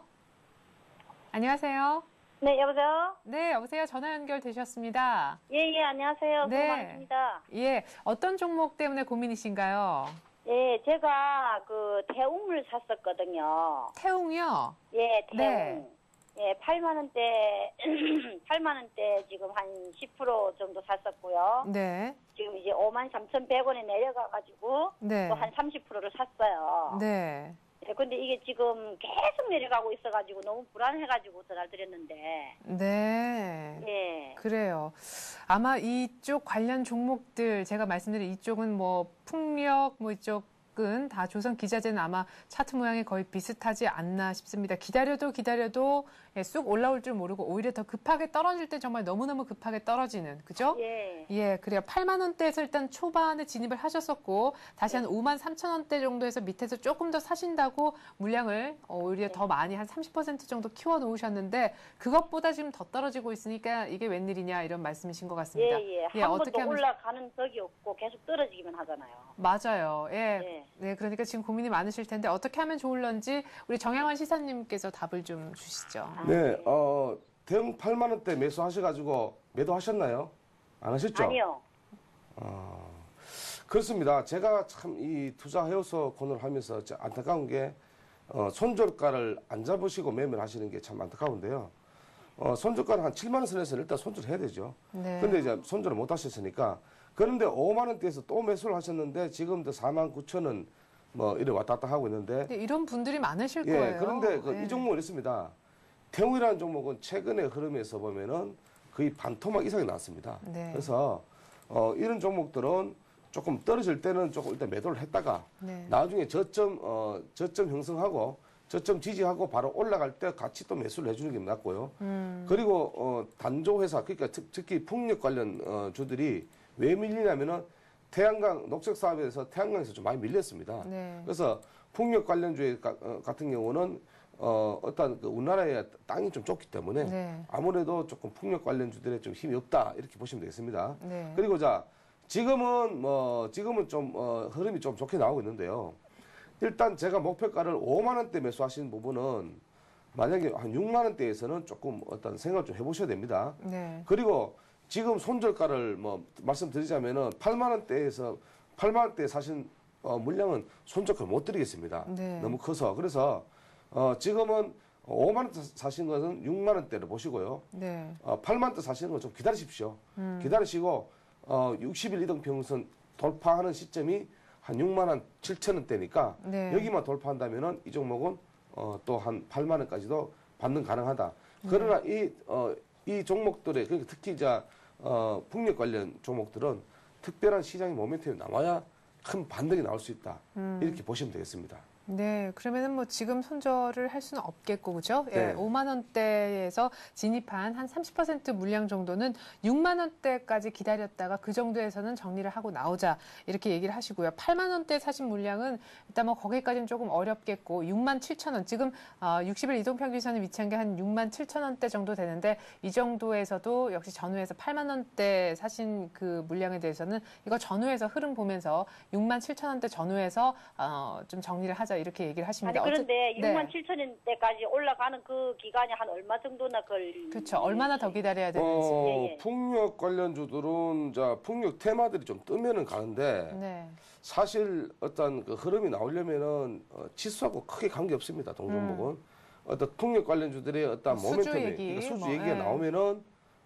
안녕하세요. 네, 여보세요? 네, 여보세요. 전화 연결되셨습니다. 예, 안녕하세요. 네. 수고 많습니다. 예, 어떤 종목 때문에 고민이신가요? 예, 제가 태웅을 샀었거든요. 태웅이요? 예, 태웅. 네. 예, 8만 원대, 8만 원대 지금 한 10% 정도 샀었고요. 네. 지금 이제 53,100원에 내려가가지고 네. 또 한 30%를 샀어요. 네. 예, 근데 이게 지금 계속 내려가고 있어가지고 너무 불안해가지고 전화를 드렸는데. 네. 예. 그래요. 아마 이쪽 관련 종목들, 제가 말씀드린 이쪽은 뭐 풍력, 뭐 이쪽은 다 조선 기자재는 아마 차트 모양이 거의 비슷하지 않나 싶습니다. 기다려도 예, 쑥 올라올 줄 모르고 오히려 더 급하게 떨어질 때 정말 너무너무 급하게 떨어지는, 그죠? 예. 예, 그래요. 8만 원대에서 일단 초반에 진입을 하셨었고 다시 한 5만 3천 원대 정도에서 밑에서 조금 더 사신다고 물량을 오히려 더 많이 한 30% 정도 키워 놓으셨는데 그것보다 지금 더 떨어지고 있으니까 이게 웬일이냐 이런 말씀이신 것 같습니다. 예. 한 번도 어떻게 하면 올라가는 적이 없고 계속 떨어지기만 하잖아요. 맞아요. 예. 예. 네, 그러니까 지금 고민이 많으실 텐데 어떻게 하면 좋을런지 우리 정양환 시사님께서 답을 좀 주시죠. 네, 대응 8만 원대 매수하셔가지고 매도하셨나요? 안 하셨죠? 아니요. 그렇습니다. 제가 참 이 투자 해오서 코너를 하면서 안타까운 게 손절가를 안 잡으시고 매매를 하시는 게 참 안타까운데요. 손절가를 한 7만 원 선에서는 일단 손절해야 되죠. 네. 근데 이제 손절을 못 하셨으니까 그런데 5만 원대에서 또 매수를 하셨는데 지금도 4만 9천 원 뭐 이래 왔다 갔다 하고 있는데 근데 이런 분들이 많으실 예, 거예요. 그런데 예. 이 종목은 있습니다. 태웅이라는 종목은 최근의 흐름에서 보면은 거의 반토막 이상이 나왔습니다. 네. 그래서 이런 종목들은 조금 떨어질 때는 조금 일단 매도를 했다가 네. 나중에 저점 형성하고 저점 지지하고 바로 올라갈 때 같이 또 매수를 해주는 게 낫고요. 그리고 단조 회사 그러니까 특히 풍력 관련 주들이 왜 밀리냐면은 태양광 녹색 사업에서 태양광에서 좀 많이 밀렸습니다. 네. 그래서 풍력 관련주의 같은 경우는 어떤 우리나라의 땅이 좀 좁기 때문에 네. 아무래도 조금 풍력 관련주들에 좀 힘이 없다 이렇게 보시면 되겠습니다. 네. 그리고 지금은 좀 흐름이 좀 좋게 나오고 있는데요. 일단 제가 목표가를 5만 원대 매수하신 부분은 만약에 한 6만 원대에서는 조금 어떤 생각을 좀 해보셔야 됩니다. 네. 그리고 지금 손절가를 말씀드리자면은 8만 원대에 사신 물량은 손절가 못 드리겠습니다. 네. 너무 커서. 그래서 지금은 5만 원대 사신 것은 6만 원대를 보시고요. 네. 8만 원대 사시는 건 좀 기다리십시오. 기다리시고 60일 이동평선 돌파하는 시점이 한 6만 원 7천 원대니까 네. 여기만 돌파한다면은 이 종목은 또 한 8만 원까지도 반등 가능하다. 그러나 이 종목들의 그러니까 특히 풍력 관련 종목들은 특별한 시장의 모멘텀이 나와야 큰 반등이 나올 수 있다. 이렇게 보시면 되겠습니다. 네, 그러면은 뭐 지금 손절을 할 수는 없겠고, 그죠? 예, 네. 5만 원대에서 진입한 한 30% 물량 정도는 6만 원대까지 기다렸다가 그 정도에서는 정리를 하고 나오자 이렇게 얘기를 하시고요. 8만 원대 사신 물량은 일단 뭐 거기까지는 조금 어렵겠고 6만 7천 원 지금 60일 이동평균선이 위치한 게 한 6만 7천 원대 정도 되는데 이 정도에서도 역시 전후에서 8만 원대 사신 그 물량에 대해서는 이거 전후에서 흐름 보면서 6만 7천 원대 전후에서 좀 정리를 하자. 이렇게 얘기를 하십니다. 아니 그런데 6만 네. 7천 원대까지 올라가는 그 기간이 한 얼마 정도나 그렇죠. 얼마나 더 기다려야 되는지. 예. 풍력 관련주들은 풍력 테마들이 좀 뜨면은 가는데 네. 사실 어떤 그 흐름이 나오려면은 지수하고 크게 관계 없습니다. 동종목은 어떤 풍력 관련주들의 어떤 수주 모멘텀이 얘기, 그러니까 수주 뭐, 얘기가 예. 나오면은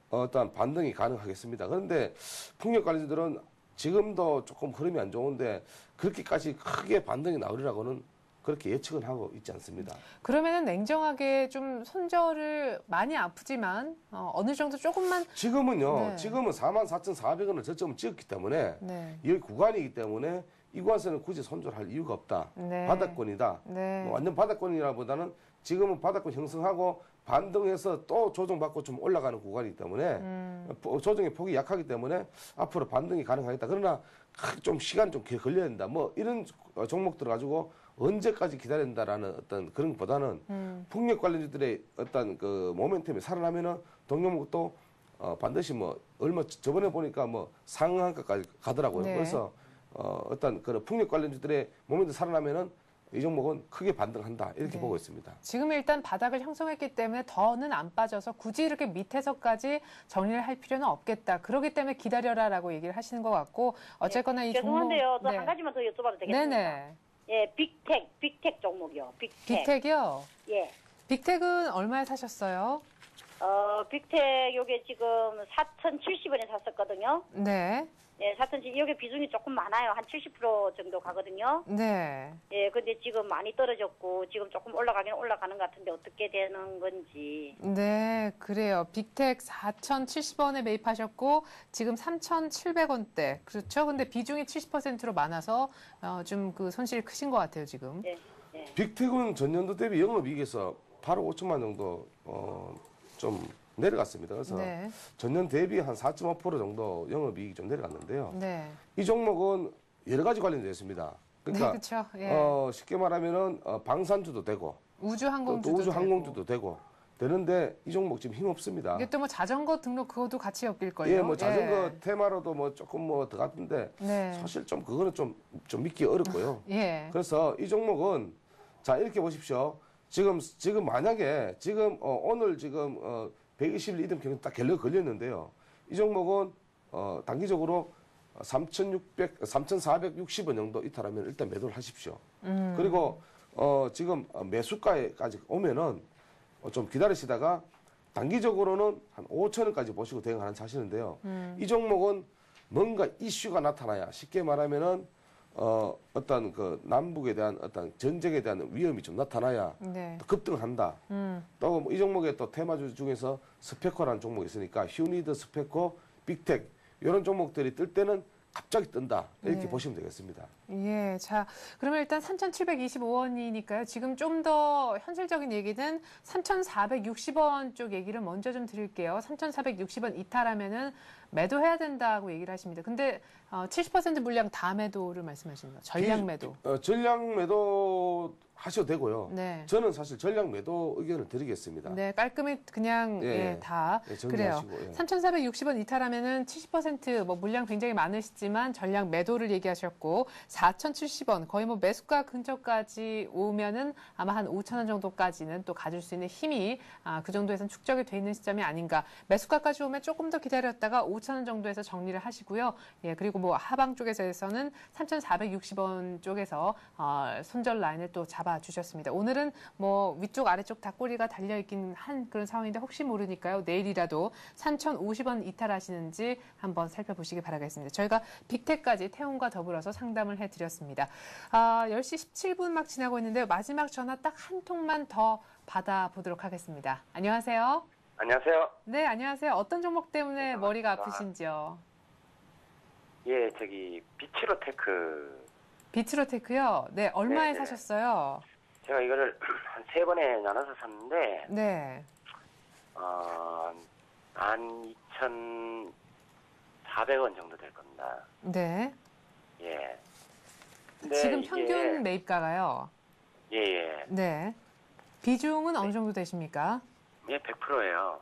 어떤 반등이 가능하겠습니다. 그런데 풍력 관련주들은 지금도 조금 흐름이 안 좋은데 그렇게까지 크게 반등이 나오리라고는 그렇게 예측은 하고 있지 않습니다. 그러면은 냉정하게 좀 손절을 많이 아프지만 어느 정도 조금만 지금은요. 네. 지금은 44,400원을 저점을 찍었기 때문에 네. 이 구간이기 때문에 이 구간에서는 굳이 손절할 이유가 없다. 네. 바닥권이다. 네. 뭐 완전 바닥권이라보다는 지금은 바닥권 형성하고 반등해서 또 조정받고 좀 올라가는 구간이기 때문에 조정의 폭이 약하기 때문에 앞으로 반등이 가능하겠다. 그러나 좀 시간 좀 걸려야 된다. 뭐 이런 종목들 가지고 언제까지 기다려야 된다라는 어떤 그런 것보다는 풍력 관련주들의 어떤 그 모멘텀이 살아나면은 동종목도 반드시 뭐 얼마 저번에 보니까 뭐 상한가까지 가더라고요. 네. 그래서 어떤 그런 풍력 관련주들의 모멘텀이 살아나면은 이 종목은 크게 반등한다 이렇게 네. 보고 있습니다. 지금 일단 바닥을 형성했기 때문에 더는 안 빠져서 굳이 이렇게 밑에서까지 정리를 할 필요는 없겠다. 그렇기 때문에 기다려라라고 얘기를 하시는 것 같고 어쨌거나 이 종목 죄송한데요. 또 한 가지만 더 여쭤봐도 되겠습니까? 네네. 예, 빅텍 종목이요. 빅텍이요. 예. 빅텍은 얼마에 사셨어요? 빅텍 요게 지금 4,070원에 샀었거든요. 네. 예, 4,070원. 요게 비중이 조금 많아요. 한 70% 정도 가거든요. 네. 예, 근데 지금 많이 떨어졌고 지금 조금 올라가긴 올라가는 것 같은데 어떻게 되는 건지. 네, 그래요. 빅텍 4,070원에 매입하셨고 지금 3,700원대. 그렇죠? 근데 비중이 70%로 많아서 좀 그 손실이 크신 것 같아요, 지금. 예, 예. 빅텍은 전년도 대비 영업이익에서 8억 5천만 정도 좀 내려갔습니다. 그래서 네. 전년 대비 한 4.5% 정도 영업이익이 좀 내려갔는데요. 네. 이 종목은 여러 가지 관련되어 있습니다. 그러니까 네, 그렇죠. 예. 쉽게 말하면 방산주도 되고 또 우주항공주도 우주항공주도 되고 되는데 이 종목 지금 힘 없습니다. 이게 또 뭐 자전거 등록 그것도 같이 엮일 거예요. 예, 뭐 자전거 테마로도 뭐 조금 뭐 더 같은데 네. 사실 좀 그거는 좀 믿기 어렵고요. 예. 그래서 이 종목은 자 이렇게 보십시오. 지금 만약에 지금 오늘 지금 120일 이동 평균 딱 걸렸는데요. 이 종목은 단기적으로 3,460원 정도 이탈하면 일단 매도를 하십시오. 그리고 지금 매수가에까지 오면은 좀 기다리시다가 단기적으로는 한 5,000원까지 보시고 대응하는 자시는데요. 이 종목은 뭔가 이슈가 나타나야 쉽게 말하면은 어떤 그 남북에 대한 어떤 전쟁에 대한 위험이 좀 나타나야 네. 급등한다. 또 이 종목의 또 테마주 중에서 스페코라는 종목이 있으니까 휴니드, 스페코, 빅텍 이런 종목들이 뜰 때는 갑자기 뜬다. 이렇게 네. 보시면 되겠습니다. 예, 자, 그러면 일단 3,725원이니까요. 지금 좀 더 현실적인 얘기는 3,460원 쪽 얘기를 먼저 좀 드릴게요. 3,460원 이탈하면은 매도해야 된다고 얘기를 하십니다. 근데 70% 물량 다 매도를 말씀하시는 거예요. 전량 매도. 전량 매도 하셔도 되고요. 네. 저는 사실 전량 매도 의견을 드리겠습니다. 네, 깔끔히 그냥 예, 다 예, 그래요. 정리하시고, 예. 3,460원 이탈하면은 70%뭐 물량 굉장히 많으시지만 전량 매도를 얘기하셨고 4,070원 거의 뭐 매수가 근처까지 오면은 아마 한 5,000원 정도까지는 또 가질 수 있는 힘이 그 정도에선 축적이 돼 있는 시점이 아닌가. 매수가까지 오면 조금 더 기다렸다가 5,000원 정도에서 정리를 하시고요. 예, 그리고 뭐 하방 쪽에서는 3,460원 쪽에서 손절 라인을 또 잡아주셨습니다. 오늘은 뭐 위쪽 아래쪽 다 꼬리가 달려있긴 한 그런 상황인데 혹시 모르니까요. 내일이라도 3,050원 이탈하시는지 한번 살펴보시기 바라겠습니다. 저희가 빅텍까지 태움과 더불어서 상담을 해드렸습니다. 10시 17분 막 지나고 있는데요. 마지막 전화 딱 한 통만 더 받아보도록 하겠습니다. 안녕하세요. 안녕하세요. 네, 안녕하세요. 어떤 종목 때문에 네, 머리가 반갑습니다. 아프신지요? 예, 저기 비치로테크. 비트로테크요? 네, 얼마에 네네. 사셨어요? 제가 이거를 한 3번에 나눠서 샀는데 네. 12,400원 정도 될 겁니다. 네. 예. 근데 지금 이게- 평균 매입가가요? 예, 예. 네. 비중은 어느 정도 되십니까? 예, 100%예요.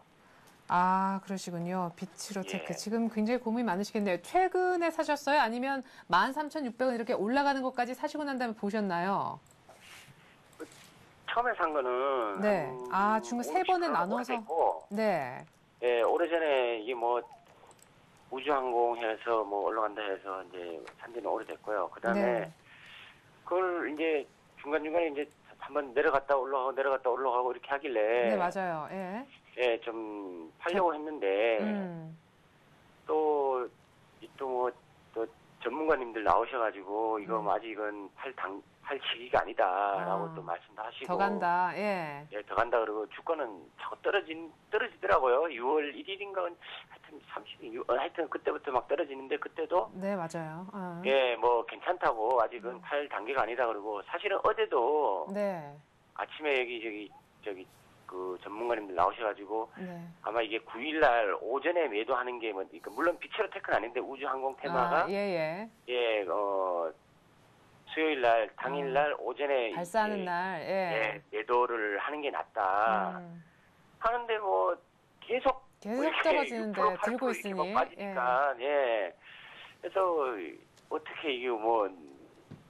그러시군요. 비치로테크. 예. 지금 굉장히 고민이 많으시겠네요. 최근에 사셨어요? 아니면 13,600원 이렇게 올라가는 것까지 사시고 난 다음에 보셨나요? 처음에 산 거는 네. 한 중간 세 번에 50% 나눠서. 오래됐고, 네. 예, 오래전에 이게 뭐 우주항공해서 뭐 올라간다 해서 이제 산 지는 오래됐고요. 그다음에 네. 그걸 이제 중간중간에 이제 한번 내려갔다 올라가고 이렇게 하길래 네, 맞아요. 예. 예, 좀 팔려고 했는데 음. 또 전문가님들 나오셔가지고 이거 아직은 팔 시기가 아니다라고 또 말씀도 하시고 더 간다. 예. 예, 더 간다 그러고 주가는 자꾸 떨어지더라고요. 6월 1일인가 하여튼 30일 하여튼 그때부터 막 떨어지는데 그때도 네, 맞아요. 예, 뭐 괜찮다고 아직은 팔 단계가 아니다 그러고 사실은 어제도 네. 아침에 저기 그 전문가님들 나오셔가지고 네. 아마 이게 9일날 오전에 매도하는 게 뭐 물론 비체로 테크는 아닌데 우주항공 테마가 예. 수요일날 당일날 오전에 발사하는 날 예, 매도를 하는 게 낫다 하는데 뭐 계속 떨어지는데 6%, 8% 들고 이렇게 있으니 막 빠지니까 그래서 어떻게 이게 뭐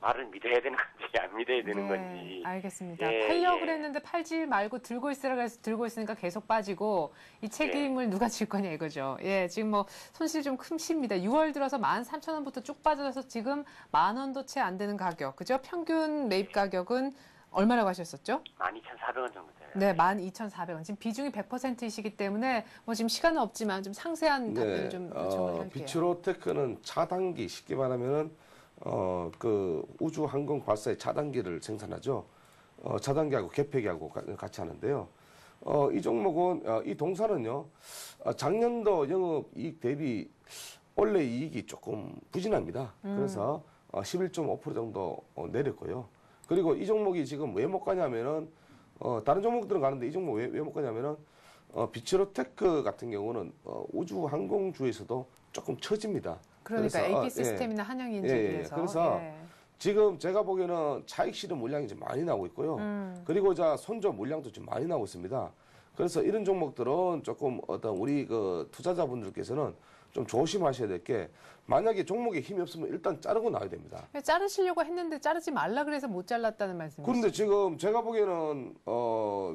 말을 믿어야 되는 건지 안 믿어야 되는 건지. 알겠습니다. 팔려고 그랬는데 팔지 말고 들고 있으라고 해서 들고 있으니까 계속 빠지고 이 책임을 누가 질 거냐 이거죠. 예, 지금 뭐 손실 좀 크십니다. 6월 들어서 13,000원부터 쭉 빠져서 지금 10,000원도 채 안 되는 가격. 그죠? 평균 매입 가격은 얼마라고 하셨었죠? 12,400원 정도 돼요. 네, 12,400원. 지금 비중이 100%이시기 때문에 뭐 지금 시간은 없지만 좀 상세한 답변을 좀 요청을 할게요. 비츠로테크는 차단기 쉽게 말하면은 그 우주 항공 발사의 차단기를 생산하죠. 차단기하고 개폐기하고 같이 하는데요. 이 종목은 이 동사는요. 작년도 영업 이익 대비 원래 이익이 조금 부진합니다. 그래서 11.5% 정도 내렸고요. 그리고 이 종목이 지금 왜 못 가냐면은 다른 종목들은 가는데 이 종목 왜 못 가냐면은 비츠로테크 같은 경우는 우주 항공주에서도 조금 처집니다. 그러니까 그래서, AP 시스템이나 한영인지에서 그래서 지금 제가 보기에는 차익 실현 물량이 좀 많이 나오고 있고요. 그리고 손절 물량도 좀 많이 나오고 있습니다. 그래서 이런 종목들은 조금 우리 그 투자자분들께서는 좀 조심하셔야 될 게 만약에 종목에 힘이 없으면 일단 자르고 나야 됩니다. 자르시려고 했는데 자르지 말라 그래서 못 잘랐다는 말씀이시죠? 그런데 지금 제가 보기에는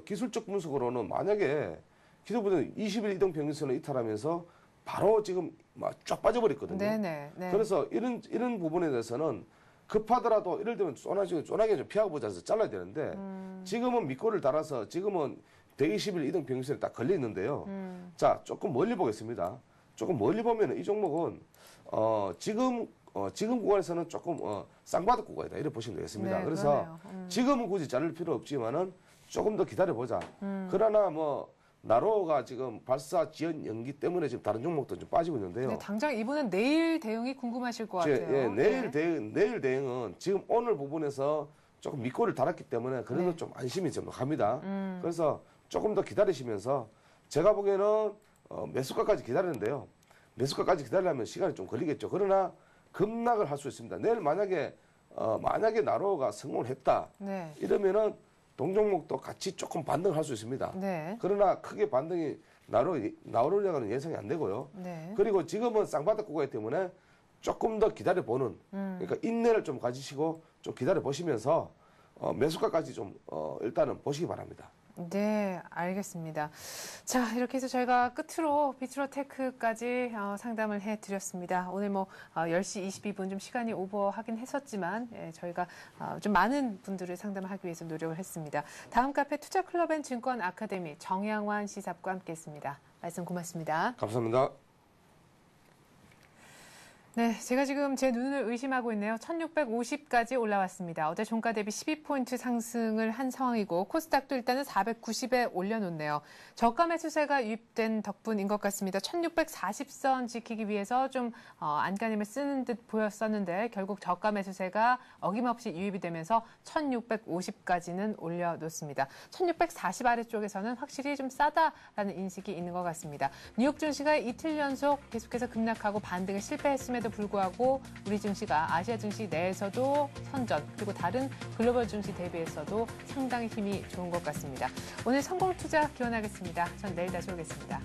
기술적 분석으로는 만약에 기술부는 20일 이동 평균선을 이탈하면서 바로 지금 막 쫙 빠져버렸거든요. 네네. 그래서 이런 부분에 대해서는 급하더라도 이럴 때면 쪼나게 좀 피하고 보자 해서 잘라야 되는데 지금은 밑골을 달아서 지금은 120일 이동 평균선에 딱 걸려 있는데요. 자, 조금 멀리 보겠습니다. 조금 멀리 보면 이 종목은 지금 구간에서는 조금 쌍바닥 구간이다 이렇게 보시면 되겠습니다. 네, 그래서 지금은 굳이 자를 필요 없지만은 조금 더 기다려 보자. 그러나 뭐 나로가 지금 발사 지연 연기 때문에 지금 다른 종목도 좀 빠지고 있는데요. 당장 이분은 내일 대응이 궁금하실 것 같아요. 내일 대응은 지금 오늘 부분에서 조금 밑골을 달았기 때문에 그래도 좀 안심이 좀 갑니다. 그래서 조금 더 기다리시면서 제가 보기에는 매수가까지 기다리는데요. 매수가까지 기다리려면 시간이 좀 걸리겠죠. 그러나 급락을 할 수 있습니다. 내일 만약에 나로가 성공을 했다. 이러면은 동종목도 같이 조금 반등할 수 있습니다. 그러나 크게 반등이 나오려고는 예상이 안 되고요. 그리고 지금은 쌍바닥 구간이기 때문에 조금 더 기다려보는 그러니까 인내를 좀 가지시고 좀 기다려보시면서 매수가까지 좀 일단은 보시기 바랍니다. 네, 알겠습니다. 자, 이렇게 해서 저희가 끝으로 비츠로테크까지 상담을 해드렸습니다. 오늘 뭐 10시 22분 좀 시간이 오버하긴 했었지만 저희가 좀 많은 분들을 상담하기 위해서 노력을 했습니다. 다음 카페 투자클럽 앤 증권 아카데미 정양환 시사과 함께했습니다. 말씀 고맙습니다. 감사합니다. 네, 제가 지금 제 눈을 의심하고 있네요. 1650까지 올라왔습니다. 어제 종가 대비 12포인트 상승을 한 상황이고 코스닥도 일단은 490에 올려놓네요. 저가 매수세가 유입된 덕분인 것 같습니다. 1640선 지키기 위해서 좀 안간힘을 쓰는 듯 보였었는데 결국 저가 매수세가 어김없이 유입이 되면서 1650까지는 올려놓습니다. 1640 아래쪽에서는 확실히 좀 싸다라는 인식이 있는 것 같습니다. 뉴욕 증시가 이틀 연속 계속해서 급락하고 반등을 실패했음에도 불구하고 우리 증시가 아시아 증시 내에서도 선전 그리고 다른 글로벌 증시 대비해서도 상당히 힘이 좋은 것 같습니다. 오늘 성공 투자 기원하겠습니다. 전 내일 다시 오겠습니다.